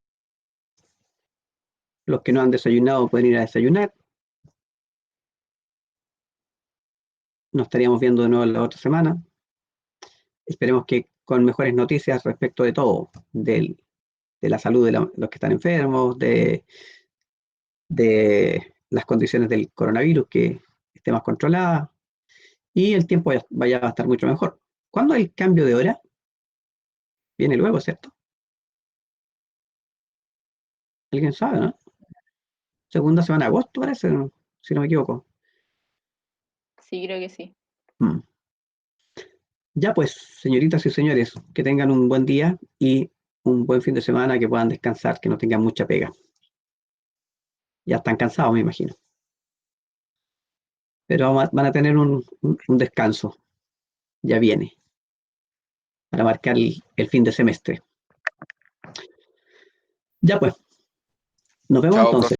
los que no han desayunado pueden ir a desayunar. Nos estaríamos viendo de nuevo la otra semana. Esperemos que con mejores noticias respecto de todo, de la salud de los que están enfermos, de las condiciones del coronavirus que esté más controlada y el tiempo vaya a estar mucho mejor. ¿Cuándo hay el cambio de hora? Viene luego, ¿cierto? ¿Alguien sabe, no? Segunda semana de agosto parece, si no me equivoco. Sí, creo que sí. Ya pues, señoritas y señores, que tengan un buen día y un buen fin de semana, que puedan descansar, que no tengan mucha pega. Ya están cansados, me imagino. Pero van a tener un descanso. Ya viene. Para marcar el fin de semestre. Ya pues. Nos vemos Chao, entonces.